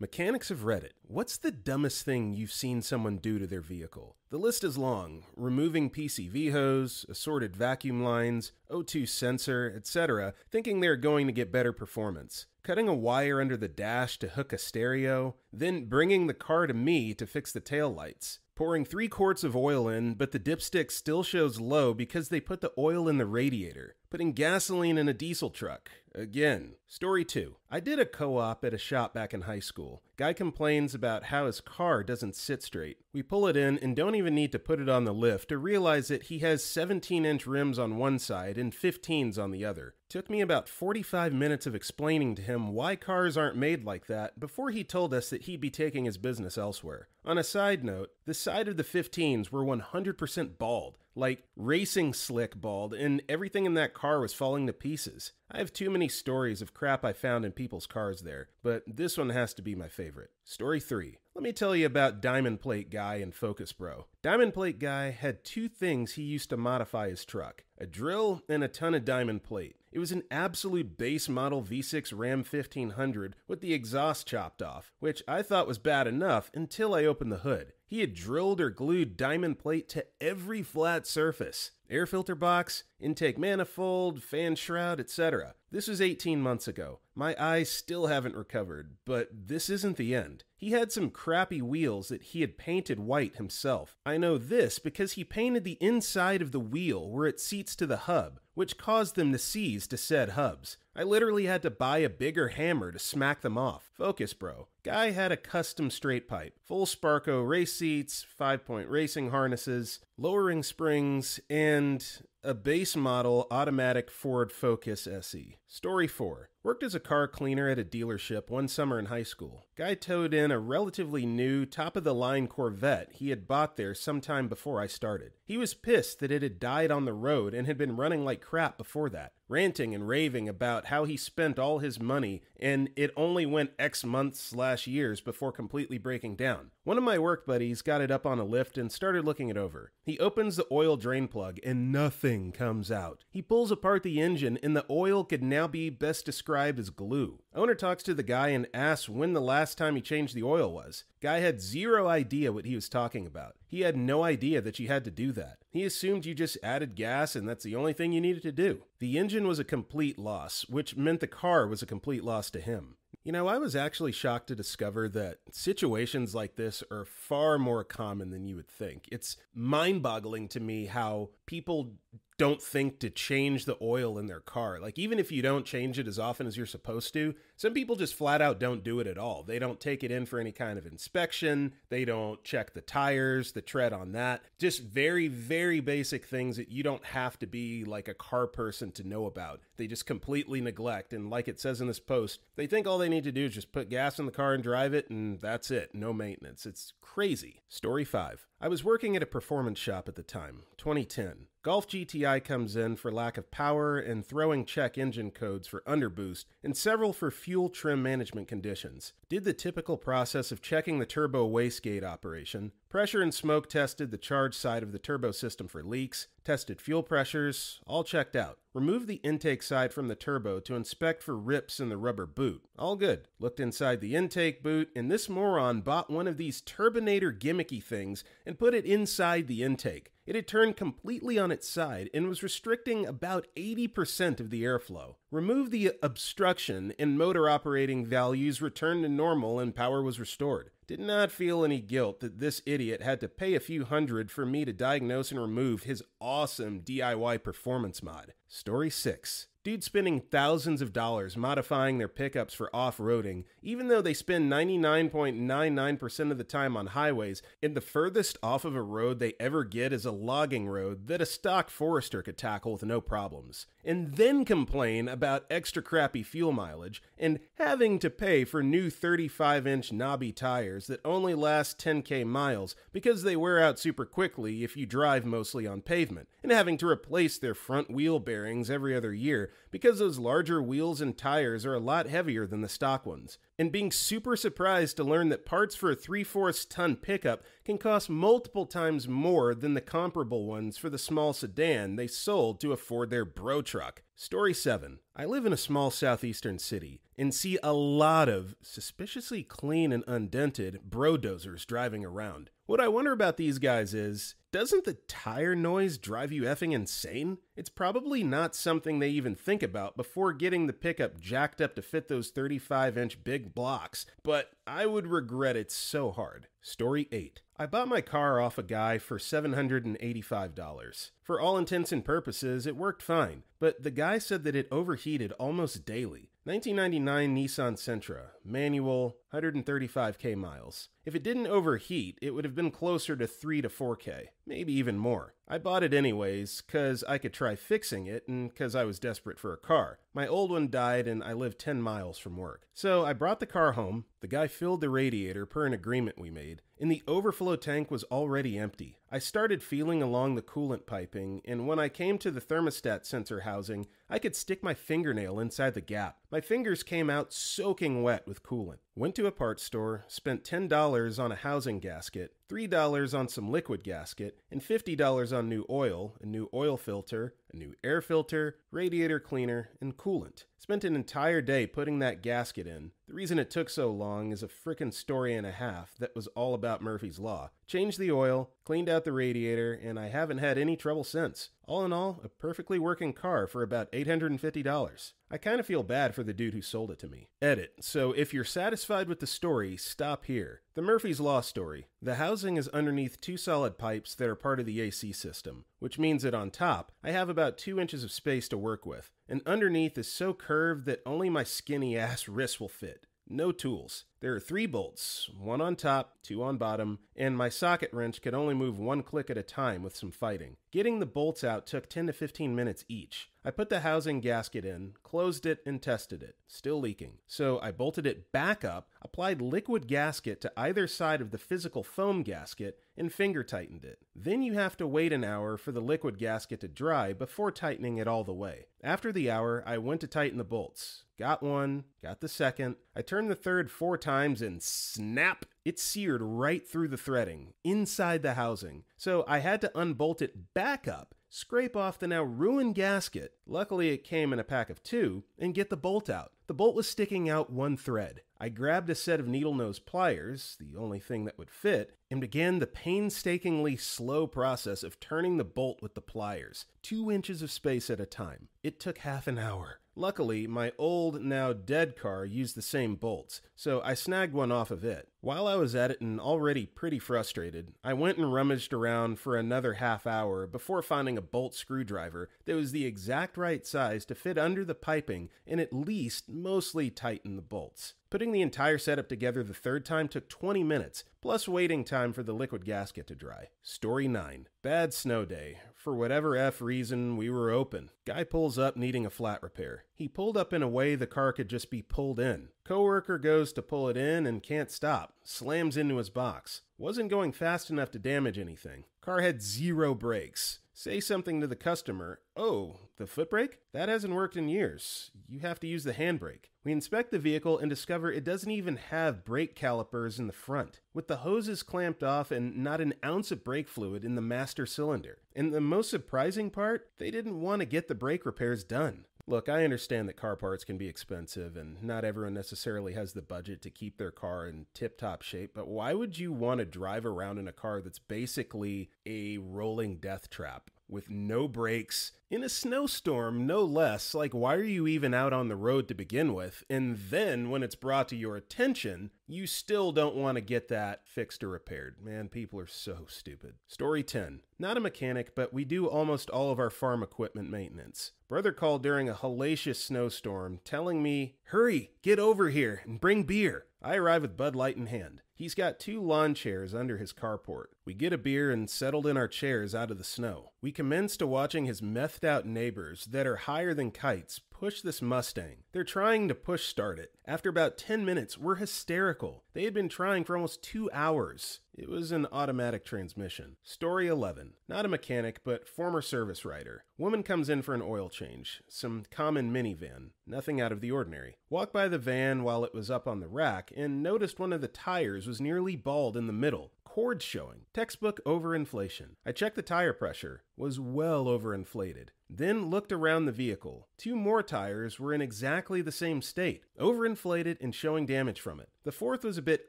Mechanics have read it. What's the dumbest thing you've seen someone do to their vehicle? The list is long. Removing PCV hose, assorted vacuum lines, O2 sensor, etc., thinking they're going to get better performance. Cutting a wire under the dash to hook a stereo, then bringing the car to me to fix the taillights. Pouring 3 quarts of oil in, but the dipstick still shows low because they put the oil in the radiator. Putting gasoline in a diesel truck. Again. Story 2. I did a co-op at a shop back in high school. Guy complains about how his car doesn't sit straight. We pull it in and don't even need to put it on the lift to realize that he has 17-inch rims on one side and 15s on the other. Took me about 45 minutes of explaining to him why cars aren't made like that before he told us that he'd be taking his business elsewhere. On a side note, the side of the 15s were 100% bald, like racing slick bald, and everything in that car was falling to pieces. I have too many stories of crap I found in people's cars there, but this one has to be my favorite. Story 3. Let me tell you about Diamond Plate Guy and Focus Bro. Diamond Plate Guy had 2 things he used to modify his truck: a drill and a ton of diamond plate. It was an absolute base model V6 Ram 1500 with the exhaust chopped off, which I thought was bad enough until I opened the hood. He had drilled or glued diamond plate to every flat surface. Air filter box, intake manifold, fan shroud, etc. This was 18 months ago. My eyes still haven't recovered, but this isn't the end. He had some crappy wheels that he had painted white himself. I know this because he painted the inside of the wheel where it seats to the hub, which caused them to seize to said hubs. I literally had to buy a bigger hammer to smack them off. Focus Bro. Guy had a custom straight pipe, full Sparco race seats, 5-point racing harnesses, lowering springs, and a base model automatic Ford Focus SE. Story 4. Worked as a car cleaner at a dealership one summer in high school. Guy towed in a relatively new, top-of-the-line Corvette he had bought there sometime before I started. He was pissed that it had died on the road and had been running like crap before that, ranting and raving about how he spent all his money and it only went X months/years before completely breaking down. One of my work buddies got it up on a lift and started looking it over. He opens the oil drain plug and nothing comes out. He pulls apart the engine and the oil could now be best described as glue. Owner talks to the guy and asks when the last time he changed the oil was. Guy had zero idea what he was talking about. He had no idea that you had to do that. He assumed you just added gas and that's the only thing you needed to do. The engine was a complete loss, which meant the car was a complete loss to him. You know, I was actually shocked to discover that situations like this are far more common than you would think. It's mind-boggling to me how people don't think to change the oil in their car. Like, even if you don't change it as often as you're supposed to, some people just flat out don't do it at all. They don't take it in for any kind of inspection. They don't check the tires, the tread on that. Just very, very basic things that you don't have to be like a car person to know about. They just completely neglect. And like it says in this post, they think all they need to do is just put gas in the car and drive it, and that's it. No maintenance. It's crazy. Story 5. I was working at a performance shop at the time, 2010. Golf GTI comes in for lack of power and throwing check engine codes for underboost and several for fuel trim management conditions. Did the typical process of checking the turbo wastegate operation, pressure and smoke tested the charge side of the turbo system for leaks, tested fuel pressures, all checked out. Removed the intake side from the turbo to inspect for rips in the rubber boot. All good. Looked inside the intake boot, and this moron bought one of these turbinator gimmicky things and put it inside the intake. It had turned completely on its side and was restricting about 80% of the airflow. Removed the obstruction and motor operating values returned to normal and power was restored. Did not feel any guilt that this idiot had to pay a few $100 for me to diagnose and remove his awesome DIY performance mod. Story 6. Dude spending thousands of dollars modifying their pickups for off-roading, even though they spend 99.99% of the time on highways, and the furthest off of a road they ever get is a logging road that a stock Forester could tackle with no problems. And then complain about extra crappy fuel mileage and having to pay for new 35-inch knobby tires that only last 10k miles because they wear out super quickly if you drive mostly on pavement, and having to replace their front wheel bearings every other year because those larger wheels and tires are a lot heavier than the stock ones, and being super surprised to learn that parts for a 3/4 ton pickup can cost multiple times more than the comparable ones for the small sedan they sold to afford their bro truck. Story 7. I live in a small southeastern city and see a lot of suspiciously clean and undented bro-dozers driving around. What I wonder about these guys is, doesn't the tire noise drive you effing insane? It's probably not something they even think about before getting the pickup jacked up to fit those 35-inch big blocks, but I would regret it so hard. Story 8. I bought my car off a guy for $785. For all intents and purposes, it worked fine, but the guy said that it overheated almost daily. 1999 Nissan Sentra, manual, 135k miles. If it didn't overheat, it would have been closer to 3 to 4k, maybe even more. I bought it anyways, cause I could try fixing it and cause I was desperate for a car. My old one died and I lived 10 miles from work. So I brought the car home, the guy filled the radiator per an agreement we made, and the overflow tank was already empty. I started feeling along the coolant piping, and when I came to the thermostat sensor housing, I could stick my fingernail inside the gap. My fingers came out soaking wet with coolant. Went to a parts store, spent $10 on a housing gasket, $3 on some liquid gasket, and $50 on new oil, a new oil filter, a new air filter, radiator cleaner, and coolant. Spent an entire day putting that gasket in. The reason it took so long is a frickin' story and a half that was all about Murphy's Law. Changed the oil, cleaned out the radiator, and I haven't had any trouble since. All in all, a perfectly working car for about $850. I kind of feel bad for the dude who sold it to me. Edit. So if you're satisfied with the story, stop here. The Murphy's Law story. The housing is underneath 2 solid pipes that are part of the AC system, which means that on top, I have about 2 inches of space to work with, and underneath is so curved that only my skinny ass wrists will fit. No tools. There are 3 bolts, 1 on top, 2 on bottom, and my socket wrench could only move 1 click at a time with some fighting. Getting the bolts out took 10 to 15 minutes each. I put the housing gasket in, closed it, and tested it. Still leaking. So I bolted it back up, applied liquid gasket to either side of the physical foam gasket, and finger tightened it. Then you have to wait an hour for the liquid gasket to dry before tightening it all the way. After the hour, I went to tighten the bolts. Got one, got the second. I turned the third 4 times and snap! It seared right through the threading, inside the housing. So I had to unbolt it back up, scrape off the now ruined gasket, luckily it came in a pack of 2, and get the bolt out. The bolt was sticking out 1 thread. I grabbed a set of needle nose pliers, the only thing that would fit, and began the painstakingly slow process of turning the bolt with the pliers, 2 inches of space at a time. It took half an hour. Luckily, my old, now dead car used the same bolts, so I snagged one off of it. While I was at it and already pretty frustrated, I went and rummaged around for another half hour before finding a bolt screwdriver that was the exact right size to fit under the piping and at least mostly tighten the bolts. Putting the entire setup together the 3rd time took 20 minutes, plus waiting time for the liquid gasket to dry. Story 9. Bad snow day. For whatever F reason, we were open. Guy pulls up needing a flat repair. He pulled up in a way the car could just be pulled in. Coworker goes to pull it in and can't stop. Slams into his box. Wasn't going fast enough to damage anything. Car had 0 brakes. Say something to the customer. Oh, the foot brake? That hasn't worked in years. You have to use the handbrake. We inspect the vehicle and discover it doesn't even have brake calipers in the front, with the hoses clamped off and not an ounce of brake fluid in the master cylinder. And the most surprising part, they didn't want to get the brake repairs done. Look, I understand that car parts can be expensive and not everyone necessarily has the budget to keep their car in tip-top shape, but why would you want to drive around in a car that's basically a rolling death trap with no brakes, in a snowstorm, no less? Like, why are you even out on the road to begin with? And then, when it's brought to your attention, you still don't want to get that fixed or repaired. Man, people are so stupid. Story 10. Not a mechanic, but we do almost all of our farm equipment maintenance. Brother called during a hellacious snowstorm, telling me, "Hurry, get over here and bring beer." I arrive with Bud Light in hand. He's got 2 lawn chairs under his carport. We get a beer and settled in our chairs out of the snow. We commenced to watching his meth puffed out neighbors that are higher than kites push this Mustang. They're trying to push start it. After about 10 minutes, we're hysterical. They had been trying for almost 2 hours. It was an automatic transmission. Story 11. Not a mechanic, but former service writer. Woman comes in for an oil change. Some common minivan. Nothing out of the ordinary. Walked by the van while it was up on the rack and noticed one of the tires was nearly bald in the middle. Cords showing. Textbook overinflation. I checked the tire pressure. Was well overinflated. Then looked around the vehicle. 2 more tires were in exactly the same state. Overinflated and showing damage from it. The 4th was a bit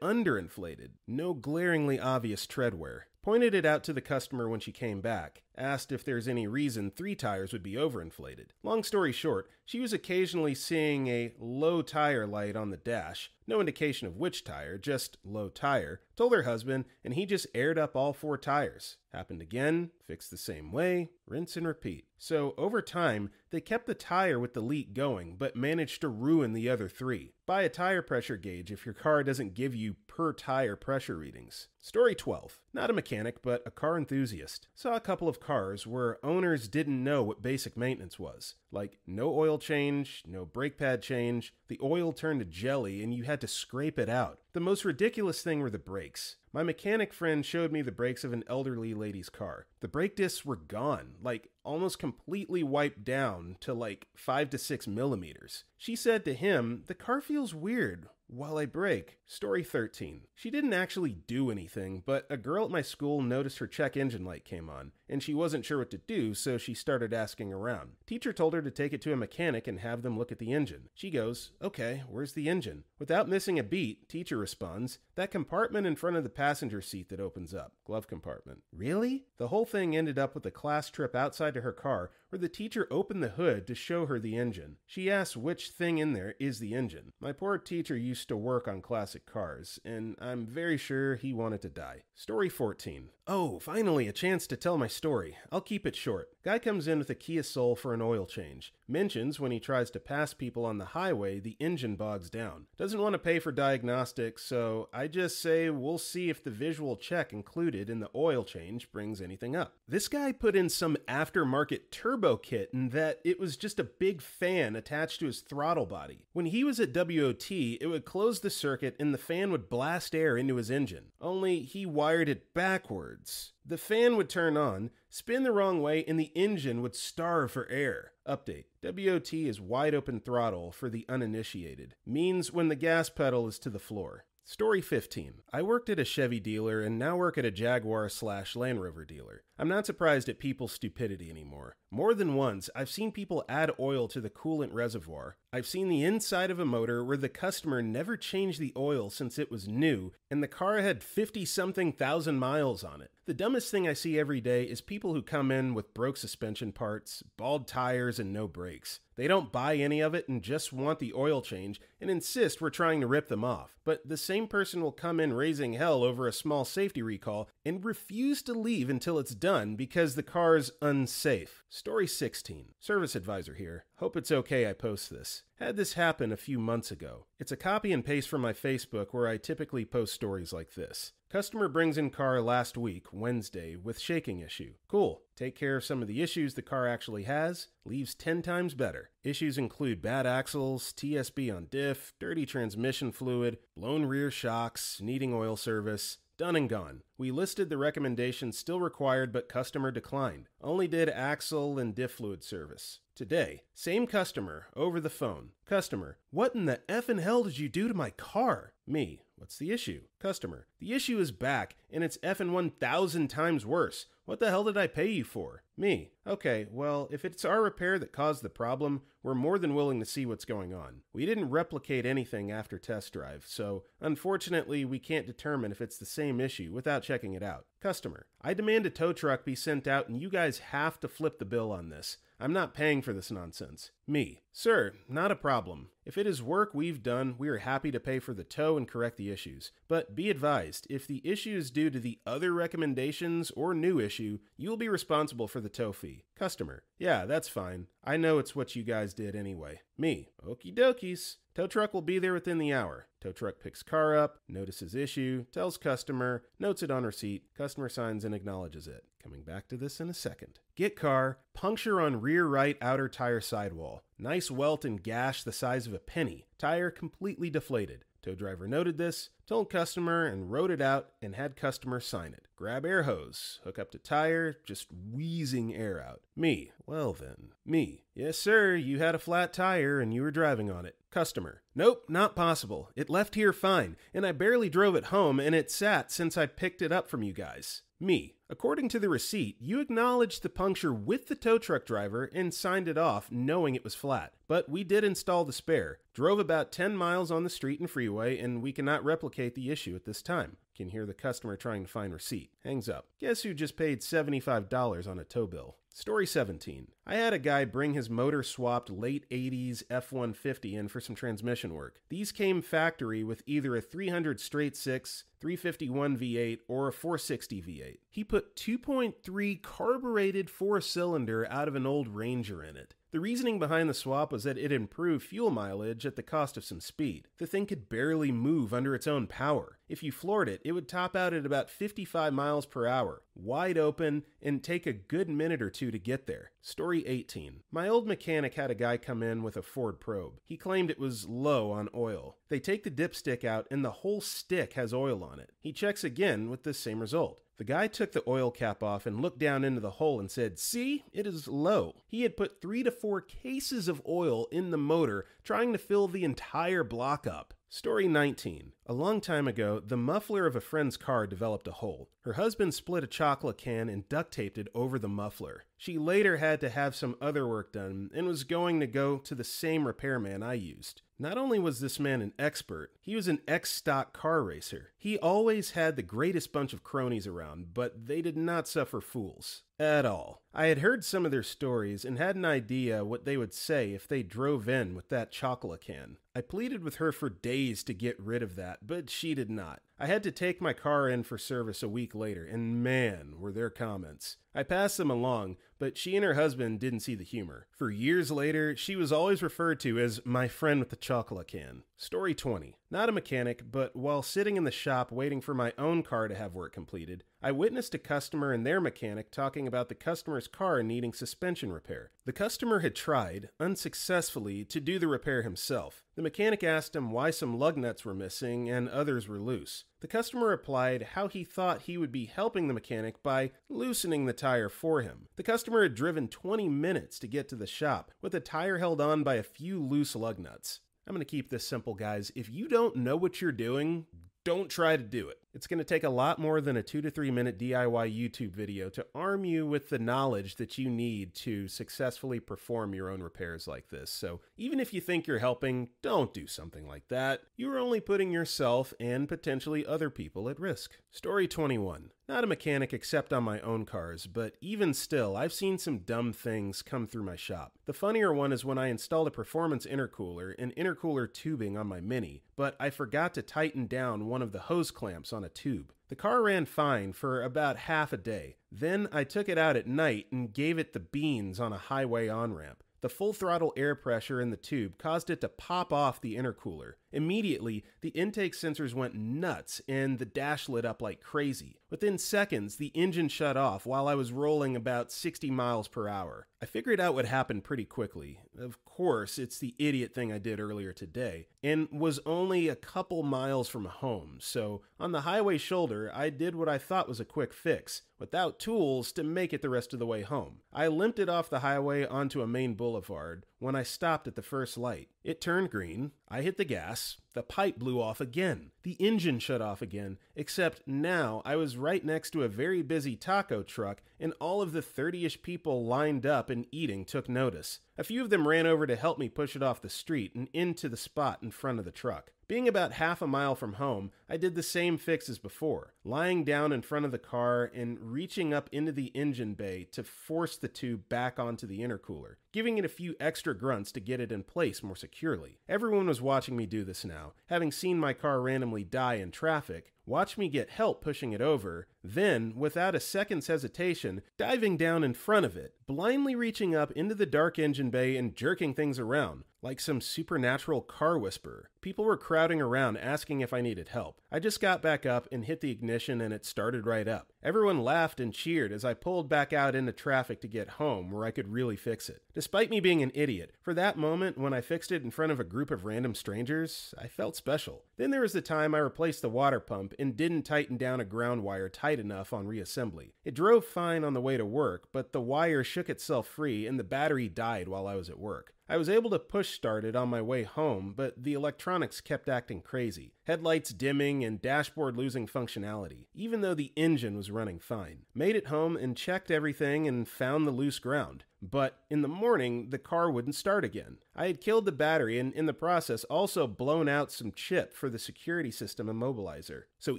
underinflated. No glaringly obvious tread wear. Pointed it out to the customer when she came back. Asked if there's any reason 3 tires would be overinflated. Long story short, she was occasionally seeing a low tire light on the dash. No indication of which tire, just low tire. Told her husband, and he just aired up all 4 tires. Happened again, fixed the same way, rinse and repeat. So over time, they kept the tire with the leak going, but managed to ruin the other 3. Buy a tire pressure gauge if your car doesn't give you per tire pressure readings. Story 12. Not a mechanic, but a car enthusiast. Saw a couple of cars where owners didn't know what basic maintenance was. Like no oil change, no brake pad change, the oil turned to jelly and you had to scrape it out. The most ridiculous thing were the brakes. My mechanic friend showed me the brakes of an elderly lady's car. The brake discs were gone, like almost completely wiped down to like 5 to 6 millimeters. She said to him, "The car feels weird while I brake." Story 13. She didn't actually do anything, but a girl at my school noticed her check engine light came on, and she wasn't sure what to do, so she started asking around. Teacher told her to take it to a mechanic and have them look at the engine. She goes, "Okay, where's the engine?" Without missing a beat, teacher responds, "That compartment in front of the passenger seat that opens up. Glove compartment." Really? The whole thing ended up with a class trip outside to her car where the teacher opened the hood to show her the engine. She asks which thing in there is the engine. My poor teacher used to work on classic cars, and I'm very sure he wanted to die. Story 14. Oh, finally a chance to tell my story. I'll keep it short. Guy comes in with a Kia Soul for an oil change. Mentions when he tries to pass people on the highway, the engine bogs down. Doesn't want to pay for diagnostics, so I just say we'll see if the visual check included in the oil change brings anything up. This guy put in some aftermarket turbo kit and that it was just a big fan attached to his throttle body. When he was at WOT, it would close the circuit and the fan would blast air into his engine. Only he wired it backwards. The fan would turn on, spin the wrong way, and the engine would starve for air. Update. WOT is wide open throttle for the uninitiated. Means when the gas pedal is to the floor. Story 15. I worked at a Chevy dealer and now work at a Jaguar/Land Rover dealer. I'm not surprised at people's stupidity anymore. More than once, I've seen people add oil to the coolant reservoir. I've seen the inside of a motor where the customer never changed the oil since it was new, and the car had 50-something thousand miles on it. The dumbest thing I see every day is people who come in with broke suspension parts, bald tires, and no brakes. They don't buy any of it and just want the oil change and insist we're trying to rip them off. But the same person will come in raising hell over a small safety recall and refuse to leave until it's done because the car's unsafe. Story 16. Service advisor here. Hope it's okay I post this. Had this happen a few months ago. It's a copy and paste from my Facebook where I typically post stories like this. Customer brings in car last week, Wednesday, with shaking issue. Cool. Take care of some of the issues the car actually has. Leaves 10 times better. Issues include bad axles, TSB on diff, dirty transmission fluid, blown rear shocks, needing oil service. Done and gone. We listed the recommendations still required, but customer declined. Only did axle and diff fluid service. Today, same customer, over the phone. Customer, what in the effing hell did you do to my car? Me, what's the issue? Customer, the issue is back, and it's effing 1,000 times worse. What the hell did I pay you for? Me, okay, well, if it's our repair that caused the problem, we're more than willing to see what's going on. We didn't replicate anything after test drive, so unfortunately we can't determine if it's the same issue without checking it out. Customer, I demand a tow truck be sent out and you guys have to flip the bill on this. I'm not paying for this nonsense. Me, Sir, not a problem. If it is work we've done, we are happy to pay for the tow and correct the issues. But be advised, if the issue is due to the other recommendations or new issue, you will be responsible for the tow fee. Customer, yeah, that's fine. I know it's what you guys did anyway. Me, okie dokies. Tow truck will be there within the hour. Tow truck picks car up, notices issue, tells customer, notes it on receipt, customer signs and acknowledges it. Coming back to this in a second. Get car, puncture on rear right outer tire sidewall. Nice welt and gash the size of a penny. Tire completely deflated. Tow driver noted this, told customer and wrote it out and had customer sign it. Grab air hose, hook up to tire, just wheezing air out. Me, well then. Me, yes sir, you had a flat tire and you were driving on it. Customer, nope, not possible. It left here fine, and I barely drove it home and it sat since I picked it up from you guys. Me, according to the receipt, you acknowledged the puncture with the tow truck driver and signed it off knowing it was flat. But we did install the spare. Drove about 10 miles on the street and freeway, and we cannot replicate the issue at this time. Can hear the customer trying to find receipt. Hangs up. Guess who just paid $75 on a tow bill? Story 17. I had a guy bring his motor-swapped late 80s F-150 in for some transmission work. These came factory with either a 300 straight 6, 351 V8, or a 460 V8. He put 2.3 carbureted 4-cylinder out of an old Ranger in it. The reasoning behind the swap was that it improved fuel mileage at the cost of some speed. The thing could barely move under its own power. If you floored it, it would top out at about 55 miles per hour, wide open, and take a good minute or two to get there. Story 18. My old mechanic had a guy come in with a Ford Probe. He claimed it was low on oil. They take the dipstick out and the whole stick has oil on it. He checks again with the same result. The guy took the oil cap off and looked down into the hole and said, "See, it is low." He had put 3 to 4 cases of oil in the motor, trying to fill the entire block up. Story 19. A long time ago, the muffler of a friend's car developed a hole. Her husband split a chocolate can and duct taped it over the muffler. She later had to have some other work done and was going to go to the same repairman I used. Not only was this man an expert, he was an ex-stock car racer. He always had the greatest bunch of cronies around, but they did not suffer fools. At all. I had heard some of their stories and had an idea what they would say if they drove in with that chocolate can. I pleaded with her for days to get rid of that, but she did not. I had to take my car in for service a week later, and man, were their comments. I passed them along, but she and her husband didn't see the humor. For years later, she was always referred to as my friend with the chocolate can. Story 20. Not a mechanic, but while sitting in the shop waiting for my own car to have work completed, I witnessed a customer and their mechanic talking about the customer's car needing suspension repair. The customer had tried, unsuccessfully, to do the repair himself. The mechanic asked him why some lug nuts were missing and others were loose. The customer replied how he thought he would be helping the mechanic by loosening the tire for him. The customer had driven 20 minutes to get to the shop, with the tire held on by a few loose lug nuts. I'm going to keep this simple, guys. If you don't know what you're doing, don't try to do it. It's going to take a lot more than a 2 to 3 minute DIY YouTube video to arm you with the knowledge that you need to successfully perform your own repairs like this. So even if you think you're helping, don't do something like that. You're only putting yourself and potentially other people at risk. Story 21. Not a mechanic except on my own cars, but even still, I've seen some dumb things come through my shop. The funnier one is when I installed a performance intercooler and intercooler tubing on my Mini, but I forgot to tighten down one of the hose clamps on a tube. The car ran fine for about half a day. Then I took it out at night and gave it the beans on a highway on-ramp. The full throttle air pressure in the tube caused it to pop off the intercooler. Immediately, the intake sensors went nuts and the dash lit up like crazy. Within seconds, the engine shut off while I was rolling about 60 miles per hour. I figured out what happened pretty quickly. Of course, it's the idiot thing I did earlier today, and was only a couple miles from home, so on the highway shoulder, I did what I thought was a quick fix, without tools to make it the rest of the way home. I limped it off the highway onto a main boulevard when I stopped at the first light. It turned green, I hit the gas, the pipe blew off again, the engine shut off again, except now I was right next to a very busy taco truck and all of the 30-ish people lined up and eating took notice. A few of them ran over to help me push it off the street and into the spot in front of the truck. Being about half a mile from home, I did the same fix as before, lying down in front of the car and reaching up into the engine bay to force the tube back onto the intercooler, giving it a few extra grunts to get it in place more securely. Everyone was watching me do this now, having seen my car randomly die in traffic, watch me get help pushing it over, then, without a second's hesitation, diving down in front of it, blindly reaching up into the dark engine bay and jerking things around, like some supernatural car whisperer. People were crowding around asking if I needed help. I just got back up and hit the ignition and it started right up. Everyone laughed and cheered as I pulled back out into traffic to get home where I could really fix it. Despite me being an idiot, for that moment when I fixed it in front of a group of random strangers, I felt special. Then there was the time I replaced the water pump and didn't tighten down a ground wire tight enough on reassembly. It drove fine on the way to work, but the wire shook itself free and the battery died while I was at work. I was able to push start it on my way home, but the electronics kept acting crazy. Headlights dimming and dashboard losing functionality, even though the engine was running fine. Made it home and checked everything and found the loose ground. But in the morning, the car wouldn't start again. I had killed the battery and in the process also blown out some chip for the security system immobilizer. So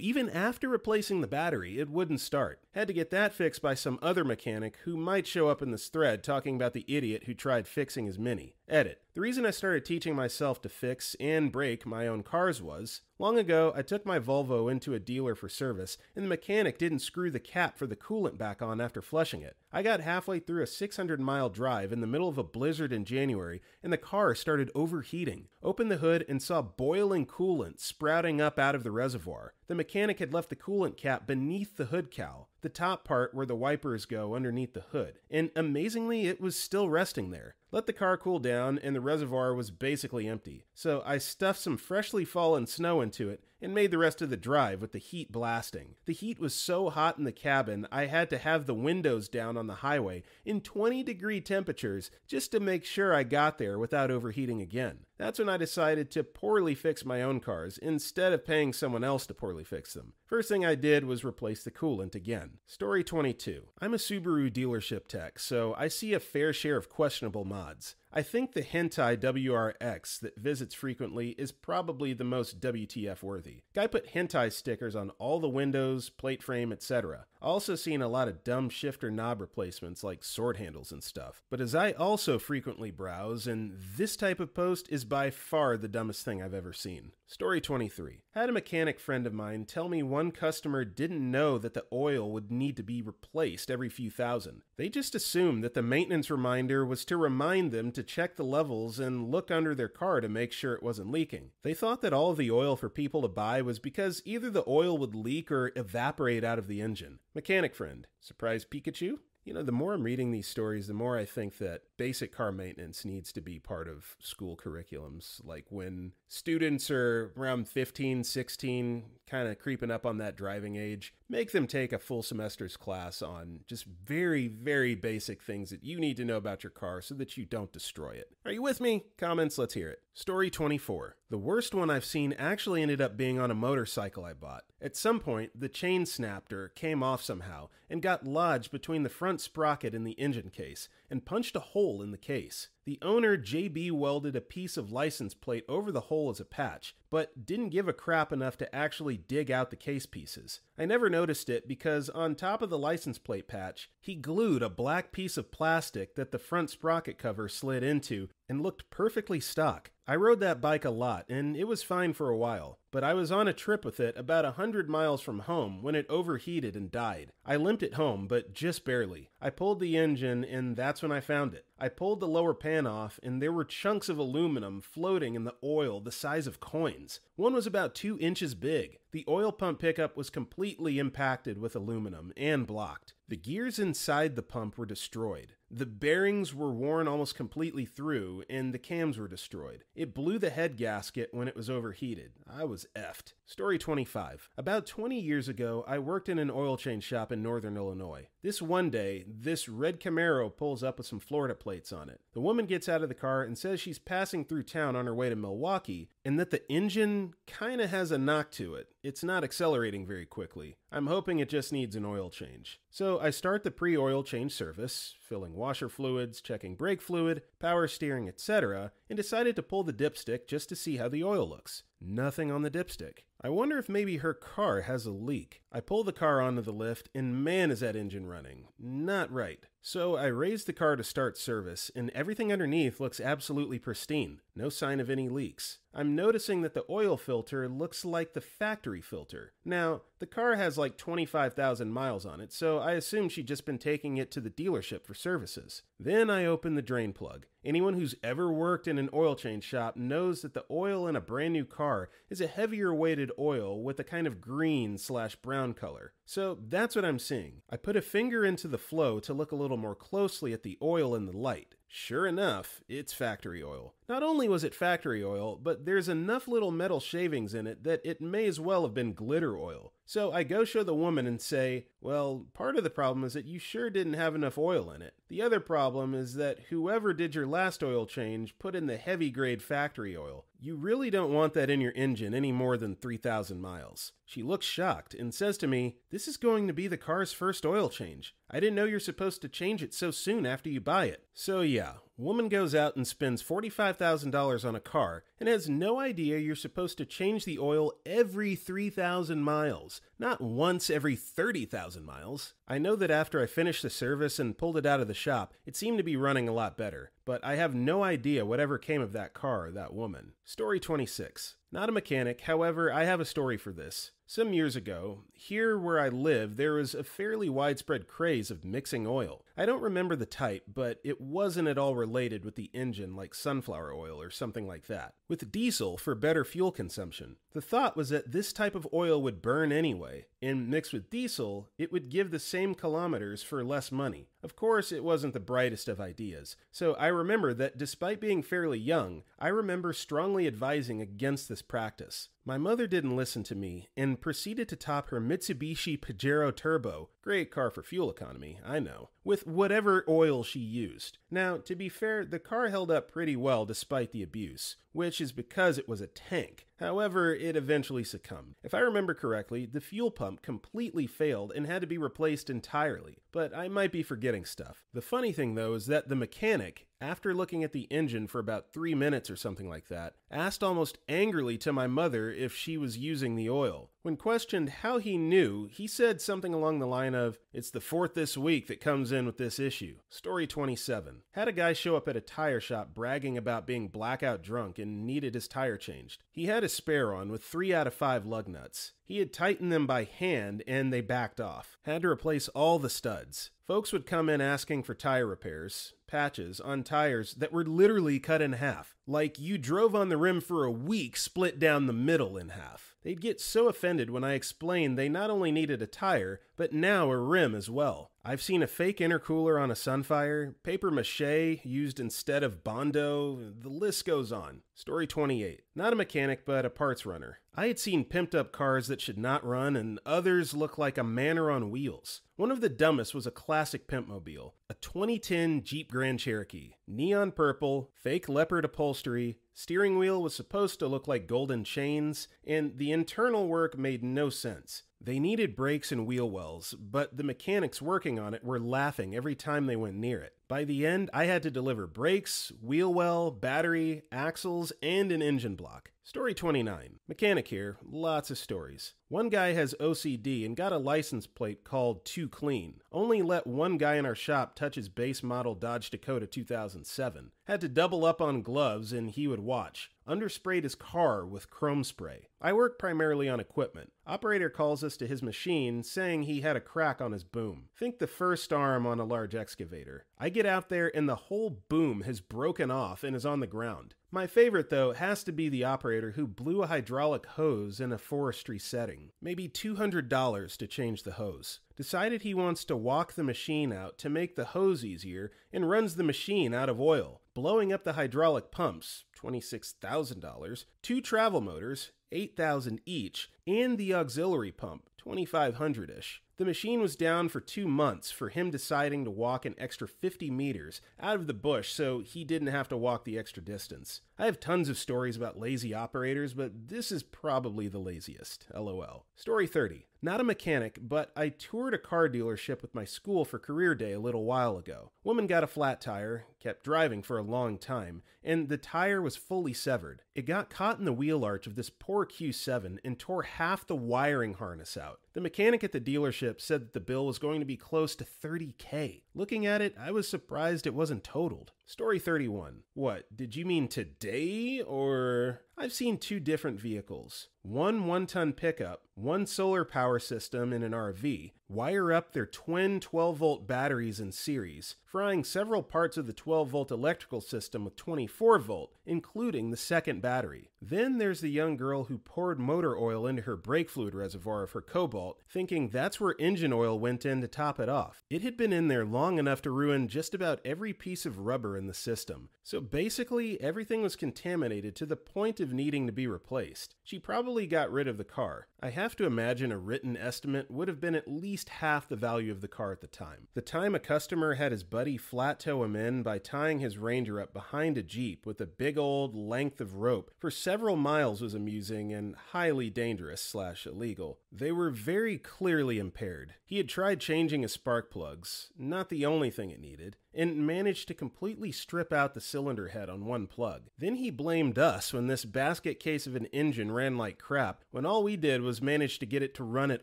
even after replacing the battery, it wouldn't start. Had to get that fixed by some other mechanic who might show up in this thread talking about the idiot who tried fixing his Mini. Edit. The reason I started teaching myself to fix and break my own cars was, long ago I took my Volvo into a dealer for service and the mechanic didn't screw the cap for the coolant back on after flushing it. I got halfway through a 600-mile drive in the middle of a blizzard in January and the car started overheating. Opened the hood and saw boiling coolant sprouting up out of the reservoir. The mechanic had left the coolant cap beneath the hood cowl, the top part where the wipers go underneath the hood, and amazingly it was still resting there. Let the car cool down and the reservoir was basically empty, so I stuffed some freshly fallen snow into it and made the rest of the drive with the heat blasting. The heat was so hot in the cabin I had to have the windows down on the highway in 20-degree temperatures just to make sure I got there without overheating again. That's when I decided to poorly fix my own cars instead of paying someone else to poorly fix them. First thing I did was replace the coolant again. Story 22. I'm a Subaru dealership tech, so I see a fair share of questionable mods. I think the hentai WRX that visits frequently is probably the most WTF worthy. Guy put hentai stickers on all the windows, plate frame, etc. Also seen a lot of dumb shifter knob replacements like sword handles and stuff. But as I also frequently browse, and this type of post is by far the dumbest thing I've ever seen. Story 23. Had a mechanic friend of mine tell me one customer didn't know that the oil would need to be replaced every few thousand. They just assumed that the maintenance reminder was to remind them to check the levels and look under their car to make sure it wasn't leaking. They thought that all of the oil for people to buy was because either the oil would leak or evaporate out of the engine. Mechanic friend. Surprise Pikachu? You know, the more I'm reading these stories, the more I think that basic car maintenance needs to be part of school curriculums. Like when students are around 15, 16, kind of creeping up on that driving age, make them take a full semester's class on just very, very basic things that you need to know about your car so that you don't destroy it. Are you with me? Comments, let's hear it. Story 24. The worst one I've seen actually ended up being on a motorcycle I bought. At some point, the chain snapped or came off somehow and got lodged between the front sprocket and the engine case and punched a hole in the case. The owner, JB, welded a piece of license plate over the hole as a patch, but didn't give a crap enough to actually dig out the case pieces. I never noticed it because on top of the license plate patch, he glued a black piece of plastic that the front sprocket cover slid into and looked perfectly stock. I rode that bike a lot and it was fine for a while, but I was on a trip with it about 100 miles from home when it overheated and died. I limped it home, but just barely. I pulled the engine and that's when I found it. I pulled the lower pan off and there were chunks of aluminum floating in the oil the size of coins. One was about 2 inches big. The oil pump pickup was completely impacted with aluminum and blocked. The gears inside the pump were destroyed. The bearings were worn almost completely through, and the cams were destroyed. It blew the head gasket when it was overheated. I was effed. Story 25. About 20 years ago, I worked in an oil change shop in northern Illinois. This one day, this red Camaro pulls up with some Florida plates on it. The woman gets out of the car and says she's passing through town on her way to Milwaukee and that the engine kinda has a knock to it. It's not accelerating very quickly. I'm hoping it just needs an oil change. So I start the pre-oil change service, filling washer fluids, checking brake fluid, power steering, etc., and decided to pull the dipstick just to see how the oil looks. Nothing on the dipstick. I wonder if maybe her car has a leak. I pull the car onto the lift, and man is that engine running. Not right. So I raise the car to start service, and everything underneath looks absolutely pristine. No sign of any leaks. I'm noticing that the oil filter looks like the factory filter. Now, the car has like 25,000 miles on it, so I assume she'd just been taking it to the dealership for services. Then I open the drain plug. Anyone who's ever worked in an oil change shop knows that the oil in a brand new car is a heavier weighted oil with a kind of green/brown color. So that's what I'm seeing. I put a finger into the flow to look a little more closely at the oil in the light. Sure enough, it's factory oil. Not only was it factory oil, but there's enough little metal shavings in it that it may as well have been glitter oil. So I go show the woman and say, well, part of the problem is that you sure didn't have enough oil in it. The other problem is that whoever did your last oil change put in the heavy grade factory oil. You really don't want that in your engine any more than 3,000 miles. She looks shocked and says to me, this is going to be the car's first oil change. I didn't know you're supposed to change it so soon after you buy it. So yeah, woman goes out and spends $45,000 on a car and has no idea you're supposed to change the oil every 3,000 miles, not once every 30,000 miles. I know that after I finished the service and pulled it out of the shop, it seemed to be running a lot better, but I have no idea whatever came of that car or that woman. Story 26. Not a mechanic, however, I have a story for this. Some years ago, here where I live, there was a fairly widespread craze of mixing oil. I don't remember the type, but it wasn't at all related with the engine like sunflower oil or something like that. With diesel for better fuel consumption. The thought was that this type of oil would burn anyway, and mixed with diesel, it would give the same kilometers for less money. Of course, it wasn't the brightest of ideas, so I remember that despite being fairly young, I remember strongly advising against this practice. My mother didn't listen to me and proceeded to top her Mitsubishi Pajero Turbo, great car for fuel economy, I know, with whatever oil she used. Now, to be fair, the car held up pretty well despite the abuse, which is because it was a tank. However, it eventually succumbed. If I remember correctly, the fuel pump completely failed and had to be replaced entirely, but I might be forgetting stuff. The funny thing though is that the mechanic, after looking at the engine for about 3 minutes or something like that, asked almost angrily to my mother if she was using the oil. When questioned how he knew, he said something along the line of, "It's the fourth this week that comes in with this issue." Story 27. Had a guy show up at a tire shop bragging about being blackout drunk and needed his tire changed. He had a spare on with 3 out of 5 lug nuts. He had tightened them by hand and they backed off. Had to replace all the studs. Folks would come in asking for tire repairs, patches, on tires that were literally cut in half. Like you drove on the rim for a week split down the middle in half. They'd get so offended when I explained they not only needed a tire, but now a rim as well. I've seen a fake intercooler on a Sunfire, paper mache used instead of Bondo, the list goes on. Story 28. Not a mechanic, but a parts runner. I had seen pimped up cars that should not run, and others look like a manor on wheels. One of the dumbest was a classic pimpmobile, a 2010 Jeep Grand Cherokee. Neon purple, fake leopard upholstery, steering wheel was supposed to look like golden chains, and the internal work made no sense. They needed brakes and wheel wells, but the mechanics working on it were laughing every time they went near it. By the end, I had to deliver brakes, wheel well, battery, axles, and an engine block. Story 29. Mechanic here, lots of stories. One guy has OCD and got a license plate called Too Clean. Only let one guy in our shop touch his base model Dodge Dakota 2007. Had to double up on gloves and he would watch. Undersprayed his car with chrome spray. I work primarily on equipment. Operator calls us to his machine saying he had a crack on his boom. Think the first arm on a large excavator. I get out there and the whole boom has broken off and is on the ground. My favorite though has to be the operator who blew a hydraulic hose in a forestry setting. Maybe $200 to change the hose. Decided he wants to walk the machine out to make the hose easier and runs the machine out of oil, blowing up the hydraulic pumps, $26,000, 2 travel motors, $8,000 each, and the auxiliary pump, $2,500-ish. The machine was down for 2 months for him deciding to walk an extra 50 meters out of the bush so he didn't have to walk the extra distance. I have tons of stories about lazy operators, but this is probably the laziest. LOL. Story 30. Not a mechanic, but I toured a car dealership with my school for career day a little while ago. Woman got a flat tire, kept driving for a long time, and the tire was fully severed. It got caught in the wheel arch of this poor Q7 and tore half the wiring harness out. The mechanic at the dealership said that the bill was going to be close to $30,000. Looking at it, I was surprised it wasn't totaled. Story 31. What, did you mean today, or... I've seen 2 different vehicles. One 1-ton pickup, one solar power system in an RV, wire up their twin 12-volt batteries in series, frying several parts of the 12-volt electrical system with 24-volt, including the second battery. Then there's the young girl who poured motor oil into her brake fluid reservoir of her Cobalt, thinking that's where engine oil went in to top it off. It had been in there long enough to ruin just about every piece of rubber in the system. So basically, everything was contaminated to the point of needing to be replaced. She probably got rid of the car. I have to imagine a written estimate would have been at least half the value of the car at the time. The time a customer had his buddy flat tow him in by tying his Ranger up behind a Jeep with a big old length of rope for several miles was amusing and highly dangerous / illegal. They were very clearly impaired. He had tried changing his spark plugs, not the only thing it needed, and managed to completely strip out the cylinder head on one plug. Then he blamed us when this basket case of an engine ran like crap, when all we did was manage to get it to run at